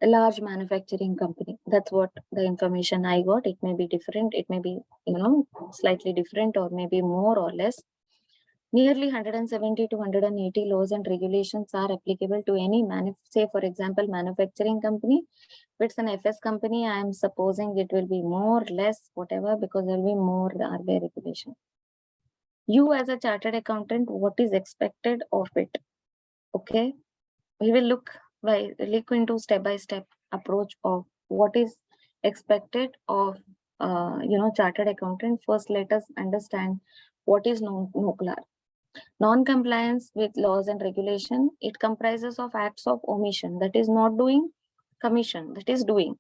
large manufacturing company. That's what the information I got. It may be different. It may be, slightly different or maybe more or less. Nearly 170 to 180 laws and regulations are applicable to any say for example, manufacturing company. If it's an FS company, I am supposing it will be more, less, whatever, because there will be more RBI regulation. You as a chartered accountant, what is expected of it? Okay. we will look into step-by-step approach of what is expected of chartered accountant. First, let us understand what is NOCLAR. Non-compliance with laws and regulation, it comprises of acts of omission, that is not doing; commission, that is doing;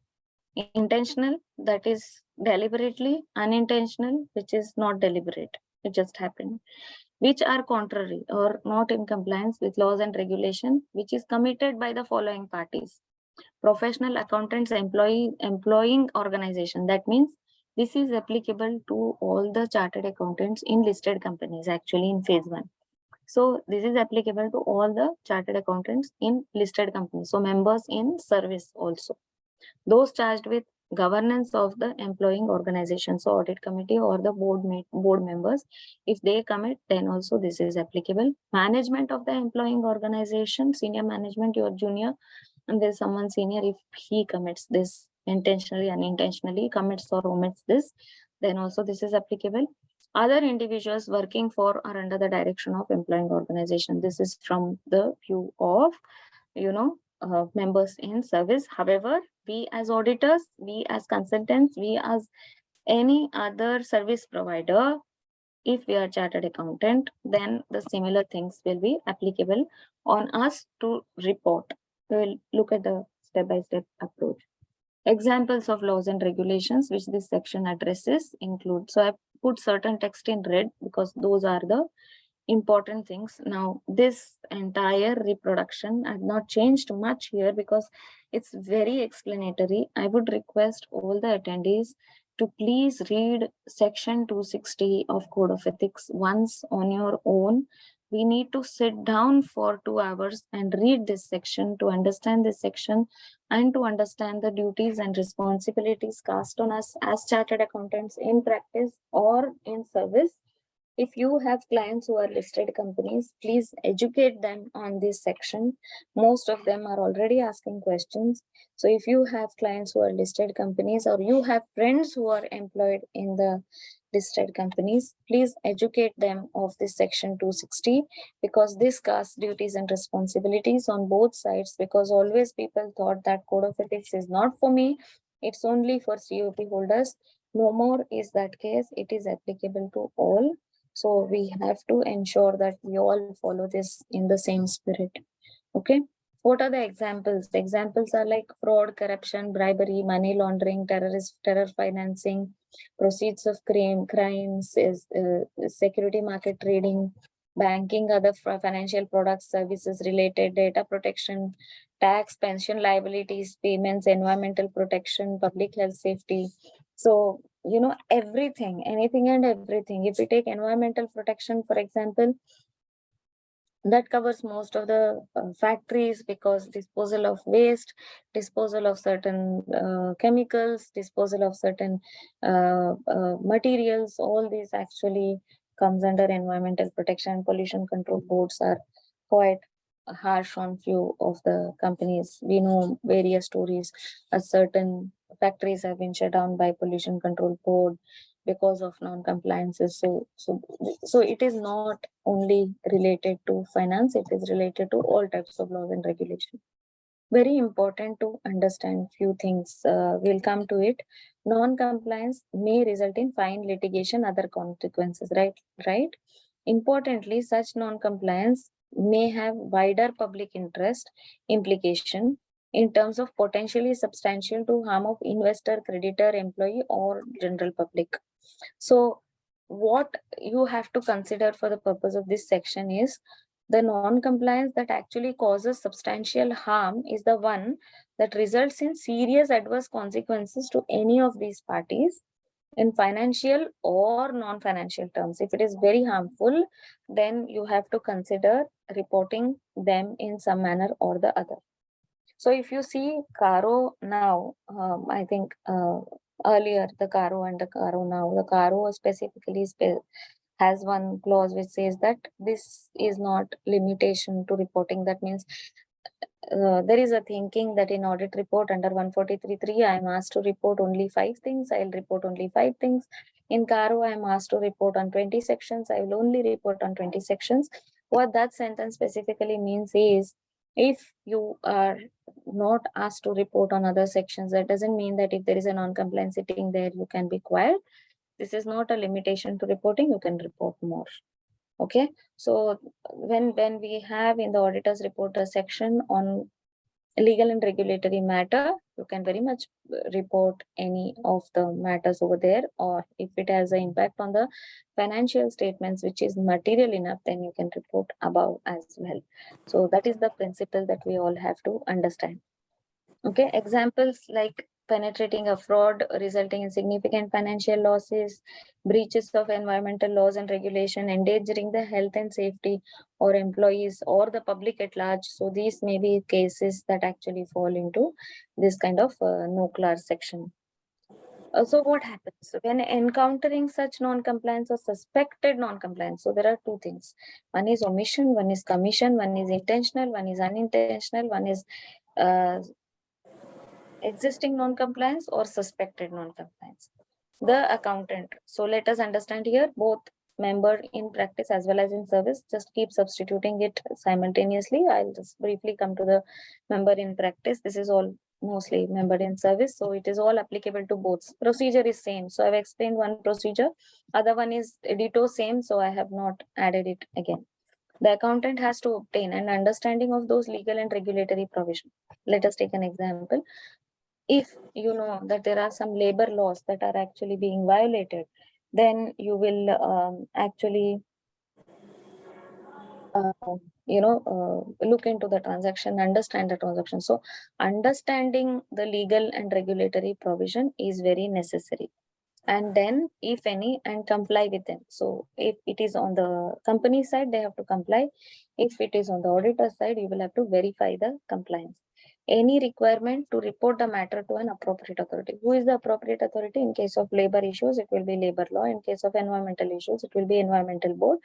intentional, that is deliberately; unintentional, which is not deliberate, it just happened; which are contrary or not in compliance with laws and regulation, which is committed by the following parties: professional accountants employing organization. That means this is applicable to all the chartered accountants in listed companies, actually in phase 1. So this is applicable to all the chartered accountants in listed companies. So members in service also. Those charged with governance of the employing organization, so audit committee or the board members, if they commit, then also this is applicable. Management of the employing organization, senior management, your junior, and there's someone senior, if he commits this intentionally, unintentionally, commits or omits this, then also this is applicable. Other individuals working for or under the direction of employing organization, this is from the view of members in service. However, we as auditors, we as consultants, we as any other service provider, if we are chartered accountant, then the similar things will be applicable on us to report. We will look at the step-by-step approach. Examples of laws and regulations which this section addresses include, so I put certain text in red because those are the important things. Now, this entire reproduction, I've not changed much here because it's very explanatory. I would request all the attendees to please read section 260 of Code of Ethics once on your own. We need to sit down for 2 hours and read this section to understand this section and to understand the duties and responsibilities cast on us as chartered accountants in practice or in service. If you have clients who are listed companies, please educate them on this section. Most of them are already asking questions. So if you have clients who are listed companies or you have friends who are employed in the listed companies, please educate them of this section 260 because this casts duties and responsibilities on both sides, because always people thought that Code of Ethics is not for me, it's only for COP holders. No more is that case. It is applicable to all. So we have to ensure that we all follow this in the same spirit. Okay. What are the examples? The examples are like fraud, corruption, bribery, money laundering, terror financing, proceeds of crimes, security market trading, banking, other financial products, services related, data protection, tax, pension liabilities, payments, environmental protection, public health safety. So, everything, anything and everything. If we take environmental protection, for example, that covers most of the factories, because disposal of waste, disposal of certain chemicals, disposal of certain materials, all these actually comes under environmental protection. Pollution control boards are quite harsh on few of the companies. We know various stories. Certain factories have been shut down by pollution control board because of non-compliances. So it is not only related to finance, it is related to all types of laws and regulations. Very important to understand few things. We'll come to it. Non-compliance may result in fine, litigation, other consequences, right? Importantly, such non-compliance may have wider public interest implication in terms of potentially substantial to harm of investor, creditor, employee, or general public. So what you have to consider for the purpose of this section is the non-compliance that actually causes substantial harm is the one that results in serious adverse consequences to any of these parties in financial or non-financial terms. If it is very harmful, then you have to consider reporting them in some manner or the other. So if you see Caro now, I think earlier the Caro and the Caro now, the Caro specifically has one clause which says that this is not limitation to reporting. That means there is a thinking that in audit report under 143.3, I am asked to report only 5 things. I will report only 5 things. In Caro, I am asked to report on 20 sections. I will only report on 20 sections. What that sentence specifically means is, If you are not asked to report on other sections, that doesn't mean that if there is a non-compliance sitting there, you can be quiet. This is not a limitation to reporting. You can report more. Okay. So when we have in the auditors report a section on legal and regulatory matter, you can very much report any of the matters over there, or if it has an impact on the financial statements which is material enough, then you can report above as well. So that is the principle that we all have to understand. Okay, examples like penetrating a fraud resulting in significant financial losses, breaches of environmental laws and regulation, endangering the health and safety or employees or the public at large. So these may be cases that actually fall into this kind of NOCLAR section. So what happens when encountering such non-compliance or suspected non-compliance? So there are two things. One is omission, one is commission, one is intentional, one is unintentional, one is existing non-compliance or suspected non-compliance. The accountant. So let us understand here both member in practice as well as in service. Just keep substituting it simultaneously. I'll just briefly come to the member in practice. This is all mostly member in service. So it is all applicable to both. Procedure is same. So I've explained one procedure. Other one is ditto same. So I have not added it again. The accountant has to obtain an understanding of those legal and regulatory provisions. Let us take an example. If you know that there are some labor laws that are actually being violated, then you will actually look into the transaction, understand the transaction. So understanding the legal and regulatory provision is very necessary. And then if any, and comply with them. So if it is on the company side, they have to comply. If it is on the auditor side, you will have to verify the compliance. Any requirement to report the matter to an appropriate authority. Who is the appropriate authority? In case of labor issues, it will be labor law. In case of environmental issues, it will be environmental board,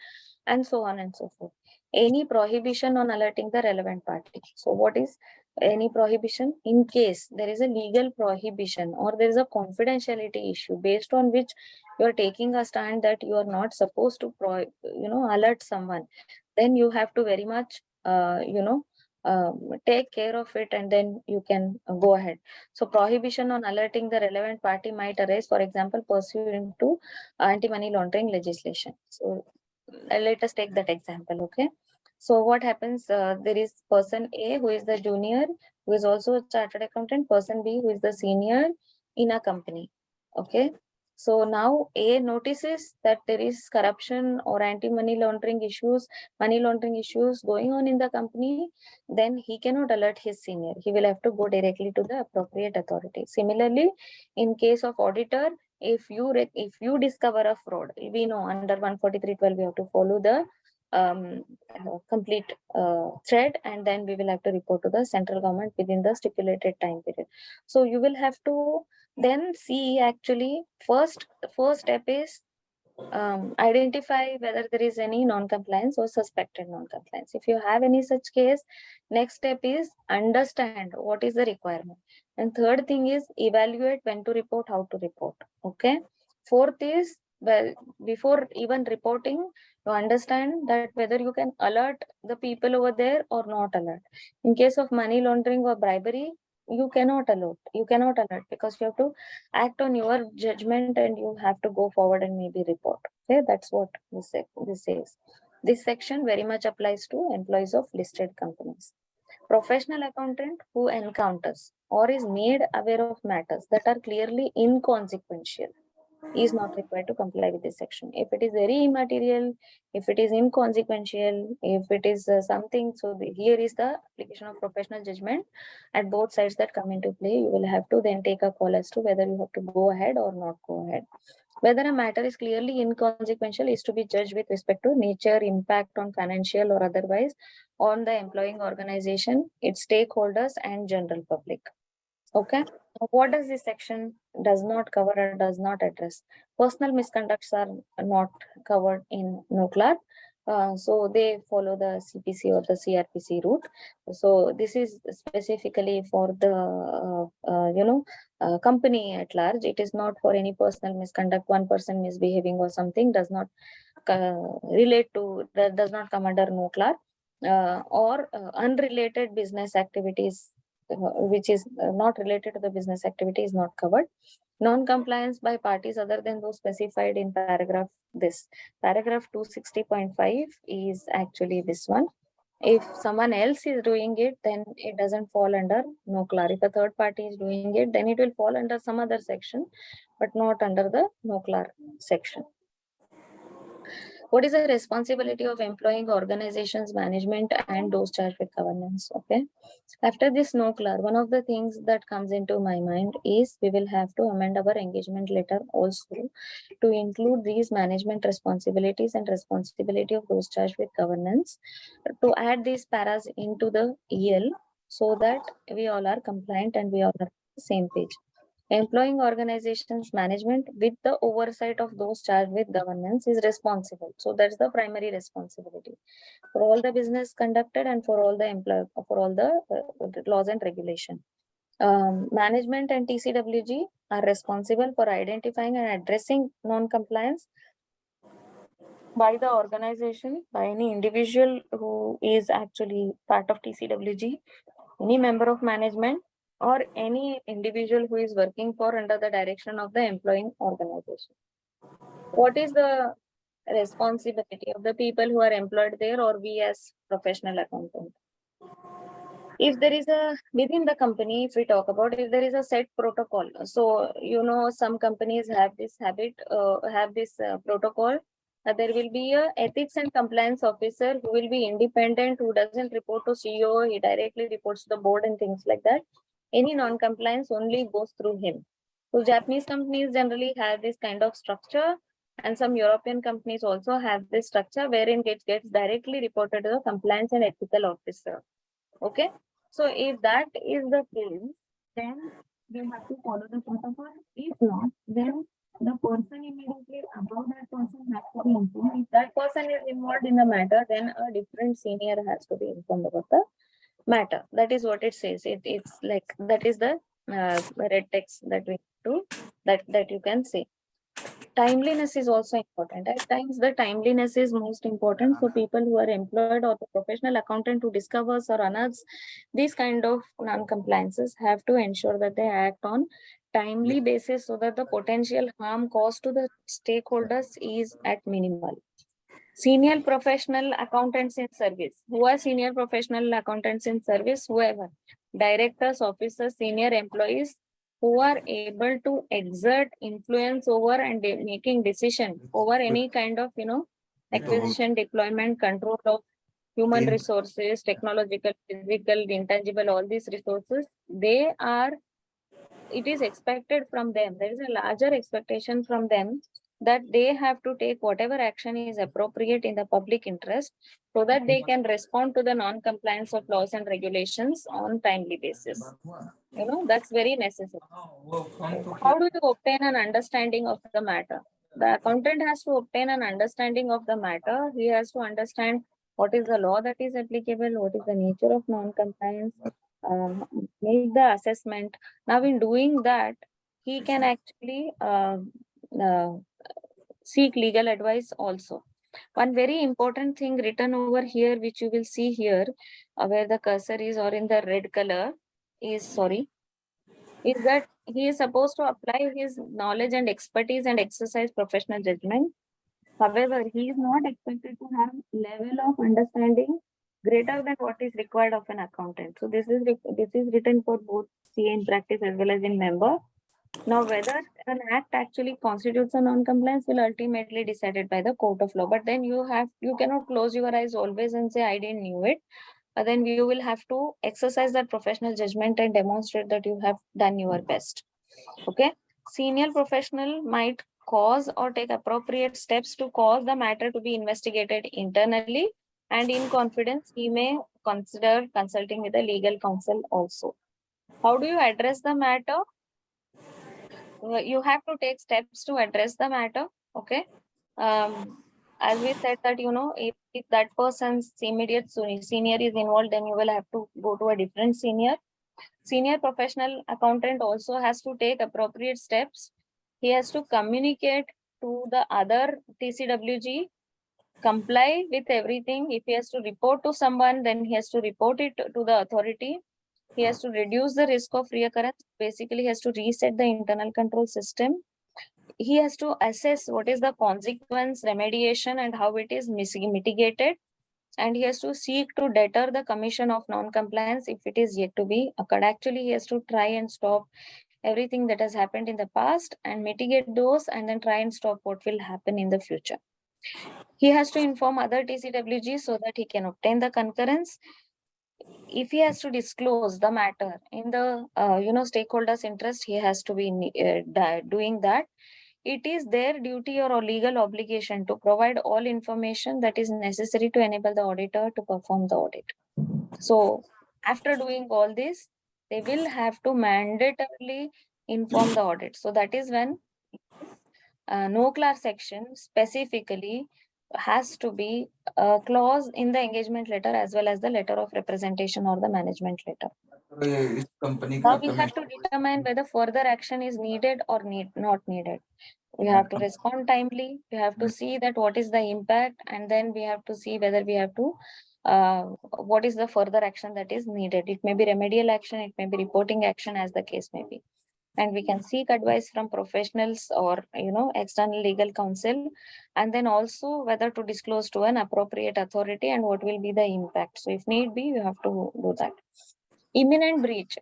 and so on and so forth. Any prohibition on alerting the relevant party. So what is any prohibition? In case there is a legal prohibition or there is a confidentiality issue based on which you are taking a stand that you are not supposed to alert someone, then you have to very much take care of it, and then you can go ahead. So prohibition on alerting the relevant party might arise, for example, pursuant to anti-money laundering legislation. So let us take that example. Okay. So what happens? There is person A who is the junior, who is also a chartered accountant, person B who is the senior in a company. Okay. So now A notices that there is corruption or anti-money laundering issues, money laundering issues going on in the company. Then he cannot alert his senior. He will have to go directly to the appropriate authority. Similarly, in case of auditor, if you discover a fraud, we know under 143.12 we have to follow the complete thread, and then we will have to report to the central government within the stipulated time period. So you will have to then see, actually, first step is identify whether there is any non-compliance or suspected non-compliance. If you have any such case, next step is understand what is the requirement. And third thing is evaluate when to report, how to report. Okay. Fourth is, well, before even reporting, you understand that whether you can alert the people over there or not alert. In case of money laundering or bribery, you cannot alert because you have to act on your judgment and you have to go forward and maybe report. Okay, that's what this says. This section very much applies to employees of listed companies. Professional accountant who encounters or is made aware of matters that are clearly inconsequential is not required to comply with this section. If it is very immaterial, if it is inconsequential, if it is something, so here is the application of professional judgment at both sides that come into play. You will have to then take a call as to whether you have to go ahead or not go ahead. Whether a matter is clearly inconsequential is to be judged with respect to nature, impact on financial or otherwise on the employing organization, its stakeholders, and general public. Okay. What does this section does not cover or does not address? Personal misconducts are not covered in NOCLAR. So they follow the CPC or the CRPC route. So this is specifically for the company at large. It is not for any personal misconduct. One person misbehaving or something does not relate to, that does not come under NOCLAR. or unrelated business activities, which is not related to the business activity, is not covered. Non-compliance by parties other than those specified in paragraph this. Paragraph 260.5 is actually this one. If someone else is doing it, then it doesn't fall under NOCLAR. If a third party is doing it, then it will fall under some other section, but not under the NOCLAR section. What is the responsibility of employing organizations, management, and those charged with governance? Okay. After this NOCLAR, one of the things that comes into my mind is we will have to amend our engagement letter also to include these management responsibilities and responsibility of those charged with governance, to add these paras into the EL so that we all are compliant and we all are on the same page. Employing organizations management with the oversight of those charged with governance is responsible. So that's the primary responsibility for all the business conducted and for all the laws and regulation. Management and TCWG are responsible for identifying and addressing non-compliance by the organization, by any individual who is actually part of TCWG, any member of management, or any individual who is working for under the direction of the employing organization. What is the responsibility of the people who are employed there, or we as professional accountant? If there is within the company, if we talk about, if there is a set protocol, so some companies have this habit, protocol. There will be a ethics and compliance officer who will be independent, who doesn't report to CEO, he directly reports to the board and things like that. Any non-compliance only goes through him. So Japanese companies generally have this kind of structure, and some European companies also have this structure wherein it gets directly reported to the compliance and ethical officer. Okay, so if that is the case, then we have to follow the protocol. If not, then the person immediately above that person has to be informed. If that person is involved in the matter, then a different senior has to be informed about the matter. That is what it says. It's like that is the red text that we do that you can say. Timeliness is also important. At times, the timeliness is most important for people who are employed or the professional accountant who discovers or unearths these kind of non-compliances have to ensure that they act on timely basis so that the potential harm caused to the stakeholders is at minimal. Senior professional accountants in service. Who are senior professional accountants in service? Whoever. Directors, officers, senior employees who are able to exert influence over and making decision over any kind of, acquisition, deployment, control of human resources, technological, physical, intangible, all these resources, it is expected from them. There is a larger expectation from them that they have to take whatever action is appropriate in the public interest so that they can respond to the non-compliance of laws and regulations on timely basis. That's very necessary. How do you obtain an understanding of the matter? The accountant has to obtain an understanding of the matter. He has to understand what is the law that is applicable, what is the nature of non-compliance, make the assessment. Now, in doing that, he can actually seek legal advice also. One very important thing written over here, which you will see here, where the cursor is or in the red color, is that he is supposed to apply his knowledge and expertise and exercise professional judgment. However, he is not expected to have level of understanding greater than what is required of an accountant. So this is written for both CA in practice as well as in member. Now, whether an act actually constitutes a non-compliance will ultimately decided by the court of law. But then you cannot close your eyes always and say, I didn't knew it. But then you will have to exercise that professional judgment and demonstrate that you have done your best. Okay. Senior professional might cause or take appropriate steps to cause the matter to be investigated internally, and in confidence, he may consider consulting with the legal counsel also. How do you address the matter? You have to take steps to address the matter. Okay. As we said that, if that person's immediate senior is involved, then you will have to go to a different senior. Senior professional accountant also has to take appropriate steps. He has to communicate to the other TCWG comply with everything. If he has to report to someone, then he has to report it to the authority. He has to reduce the risk of reoccurrence. Basically, he has to reset the internal control system. He has to assess what is the consequence, remediation, and how it is mitigated. And he has to seek to deter the commission of non-compliance if it is yet to be occurred. Actually, he has to try and stop everything that has happened in the past and mitigate those, and then try and stop what will happen in the future. He has to inform other TCWG so that he can obtain the concurrence. If he has to disclose the matter in the stakeholders' interest, he has to be doing that. It is their duty or legal obligation to provide all information that is necessary to enable the auditor to perform the audit. So after doing all this, they will have to mandatorily inform the audit. So that is when NOCLAR section specifically has to be a clause in the engagement letter as well as the letter of representation or the management letter. Now we have to determine whether further action is needed or not needed. We have to respond timely. We have to see that what is the impact, and then we have to see whether we have to what is the further action that is needed. It may be remedial action, it may be reporting action, as the case may be. And we can seek advice from professionals or external legal counsel, and then also whether to disclose to an appropriate authority and what will be the impact. So if need be, you have to do that. Imminent breach.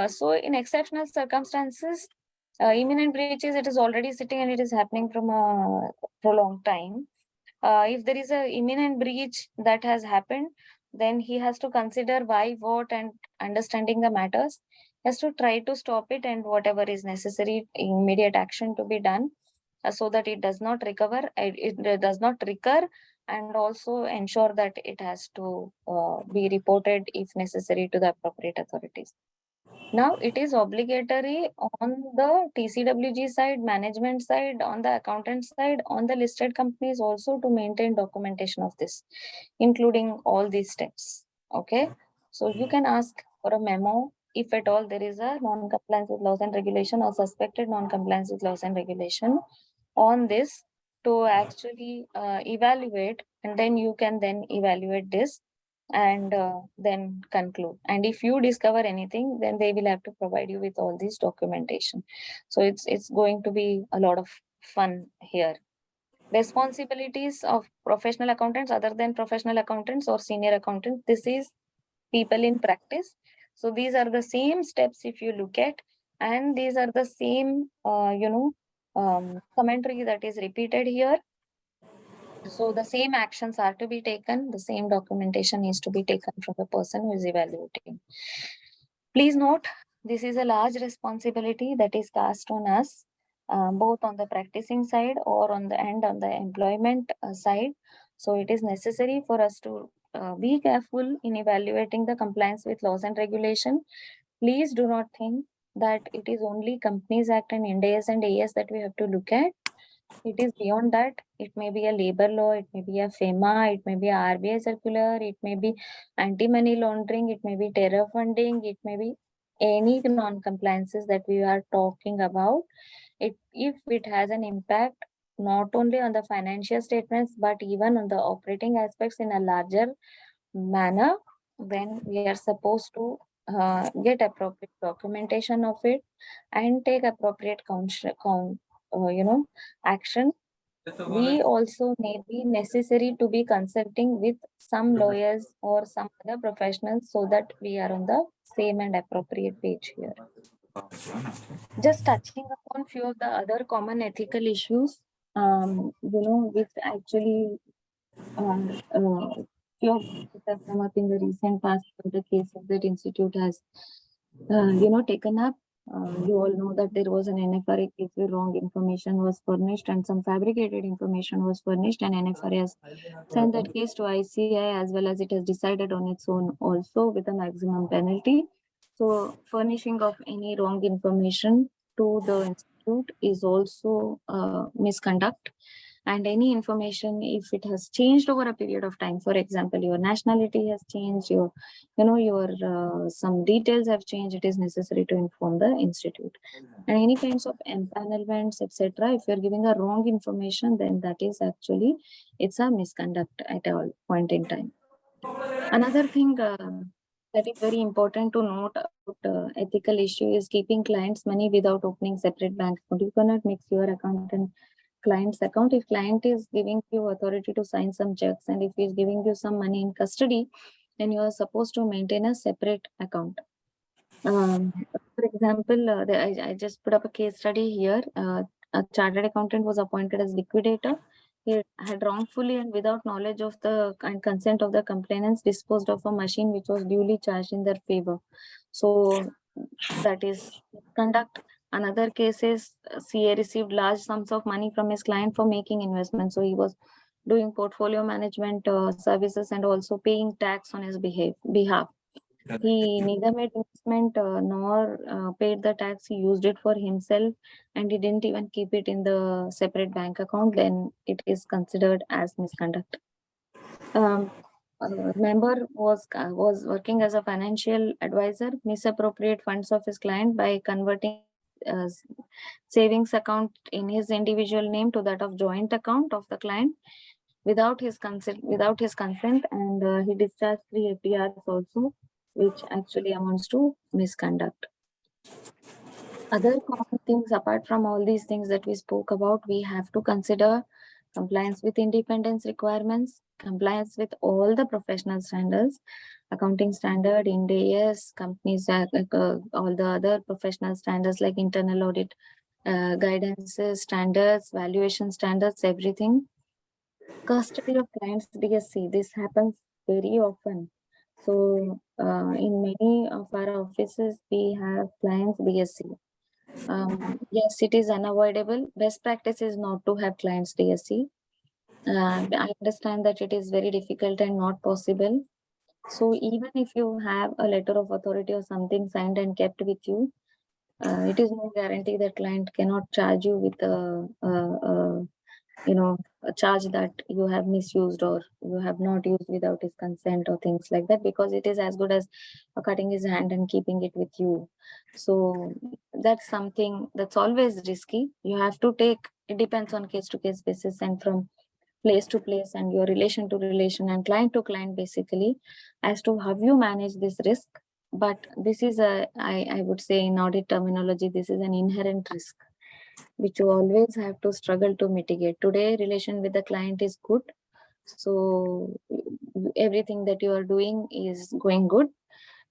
So in exceptional circumstances, imminent breach is it is already sitting and it is happening from a prolonged time. If there is a imminent breach that has happened, then he has to consider why, what, and understanding the matters, has to try to stop it, and whatever is necessary, immediate action to be done so that it does not it does not recur, and also ensure that it has to be reported if necessary to the appropriate authorities. Now it is obligatory on the TCWG side, management side, on the accountant side, on the listed companies also to maintain documentation of this, including all these steps. Okay. So you can ask for a memo if at all there is a non-compliance with laws and regulation or suspected non-compliance with laws and regulation on this to actually evaluate, and then you can then evaluate this and then conclude. And if you discover anything, then they will have to provide you with all this documentation. So it's going to be a lot of fun here. Responsibilities of professional accountants other than professional accountants or senior accountants. This is people in practice. So these are the same steps if you look at, and these are the same commentary that is repeated here. So the same actions are to be taken, the same documentation is to be taken from the person who is evaluating. Please note, this is a large responsibility that is cast on us, both on the practicing side or on the employment side. So it is necessary for us to be careful in evaluating the compliance with laws and regulation. Please do not think that it is only Companies Act and Ind AS and AS that we have to look at. It is beyond that. It may be a labor law, it may be a FEMA, it may be a RBI circular, it may be anti-money laundering, it may be terror funding, it may be any non-compliances that we are talking about. If it has an impact not only on the financial statements but even on the operating aspects in a larger manner, then we are supposed to get appropriate documentation of it and take appropriate action. We also may be necessary to be consulting with some lawyers or some other professionals so that we are on the same and appropriate page here. Just touching upon few of the other common ethical issues, which actually few of which have come up in the recent past, the cases that institute has taken up. You all know that there was an NFRA case where wrong information was furnished and some fabricated information was furnished, and NFRA has sent that case to ICI as well as it has decided on its own also with a maximum penalty. So furnishing of any wrong information to the institute is also misconduct, And any information, if it has changed over a period of time, for example, your nationality has changed, your some details have changed, it is necessary to inform the institute. And any kinds of empanelments, etc., if you're giving a wrong information, then that is actually, it's a misconduct at all point in time. Another thing that is very important to note about ethical issue is keeping clients' money without opening separate bank account. You cannot mix your account and client's account. If client is giving you authority to sign some checks, and if he is giving you some money in custody, then you are supposed to maintain a separate account. For example, I just put up a case study here. A chartered accountant was appointed as liquidator. He had wrongfully and without knowledge of the and consent of the complainants disposed of a machine which was duly charged in their favor. So that is conduct. Another case is CA received large sums of money from his client for making investments. So he was doing portfolio management services and also paying tax on his behalf. He neither made investment nor paid the tax. He used it for himself, and he didn't even keep it in the separate bank account. Then it is considered as misconduct. Member was working as a financial advisor, misappropriate funds of his client by converting savings account in his individual name to that of joint account of the client without his consent, and he discharged 3 FDRs also, which actually amounts to misconduct. Other common things apart from all these things that we spoke about, we have to consider compliance with independence requirements, compliance with all the professional standards, accounting standard, Ind AS, companies, all the other professional standards like internal audit, guidances, standards, valuation standards, everything. Custody of clients DSC, this happens very often. So in many of our offices, we have clients DSC. Yes, it is unavoidable. Best practice is not to have clients DSC. I understand that it is very difficult and not possible. So even if you have a letter of authority or something signed and kept with you, it is no guarantee that client cannot charge you with a charge that you have misused or you have not used without his consent or things like that, because it is as good as cutting his hand and keeping it with you. So that's something that's always risky. You have to take, it depends on case to case basis and from place to place and your relation to relation and client to client basically as to how you manage this risk. But this is I would say in audit terminology, this is an inherent risk which you always have to struggle to mitigate. Today, relation with the client is good. So everything that you are doing is going good.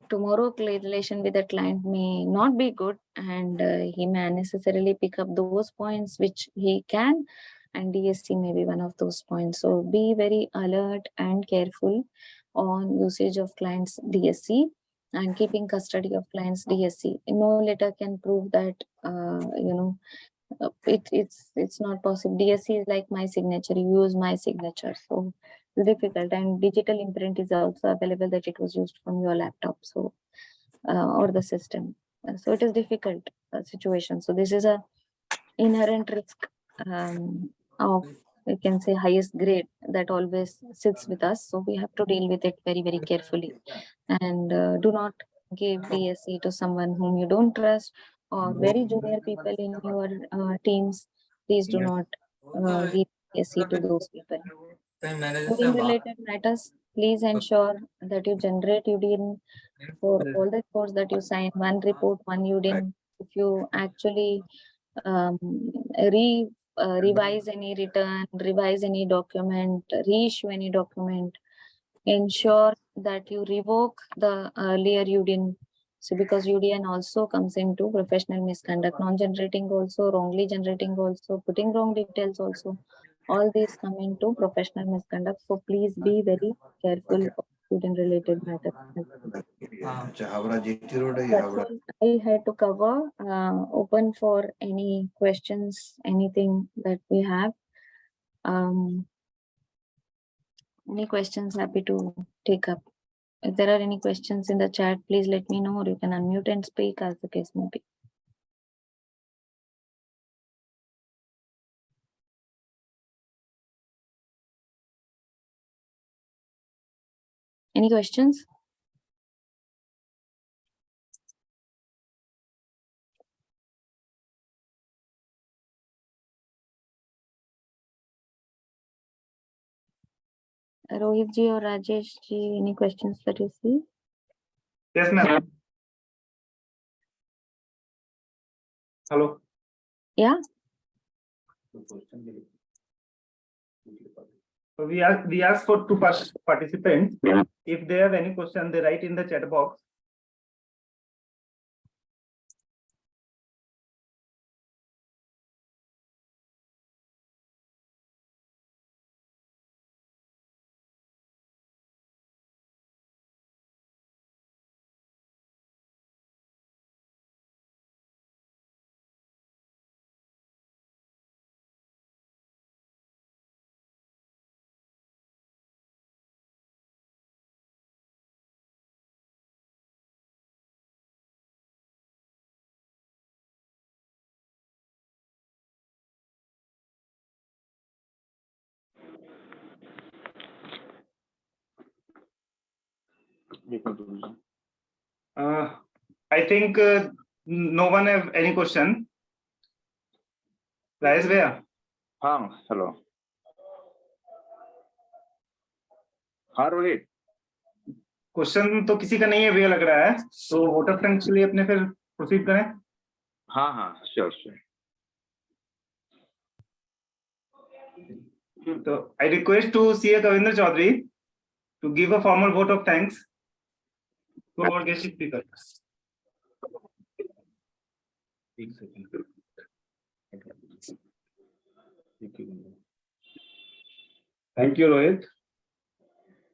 Tomorrow, relation with the client may not be good, and he may unnecessarily pick up those points which he can, and DSC may be one of those points. So be very alert and careful on usage of clients DSC and keeping custody of clients DSC. No letter can prove that it's not possible. DSC is like my signature. You use my signature, so it's difficult. And digital imprint is also available that it was used from your laptop, so or the system. So it is difficult situation. So this is a inherent risk of, we can say, highest grade that always sits with us. So we have to deal with it very, very carefully, and do not give DSC to someone whom you don't trust or very junior people in your teams. Please do not give DSC to those people. Urine related matters, please ensure that you generate urine for all the reports that you sign. One report, one urine. If you actually um, revise any return, revise any document, reissue any document, ensure that you revoke the earlier UDIN. So because UDN also comes into professional misconduct, non-generating also, wrongly generating also, putting wrong details also, all these come into professional misconduct. So please be very careful of student related matters. That's all I had to cover. Open for any questions, anything that we have. Any questions, happy to take up. If there are any questions in the chat, please let me know, or you can unmute and speak as the case may be. Any questions? Rohit ji or Rajesh ji, any questions that you see? Yes, ma'am. Hello. Yeah. So we ask for two participants. Yeah. If they have any question, they write in the chat box. I think no one have any question. Rajesh bhaiya. हाँ hello हाँ Rohit question तो किसी का नहीं है भैया लग रहा है, तो वोटर फ्रेंड्स के लिए अपने फिर प्रोसीड करें. हाँ हाँ sure sure So I request to CA Kavindra Chaudhary to give a formal vote of thanks to our guest speaker. Thank you, Rohit,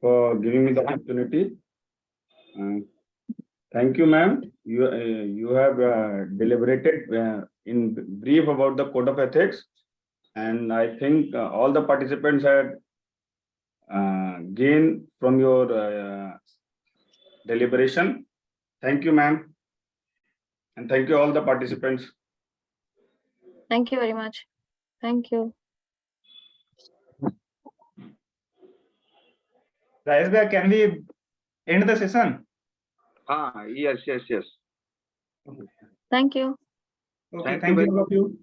for giving me the opportunity. Thank you, ma'am. You have deliberated in brief about the code of ethics, and I think all the participants had gained from your deliberation. Thank you, ma'am, and thank you all the participants. Thank you very much. Thank you. Rajesh bhaiya, can we end the session? हाँ yes. Thank you. Okay, Thank you thank very you all of you.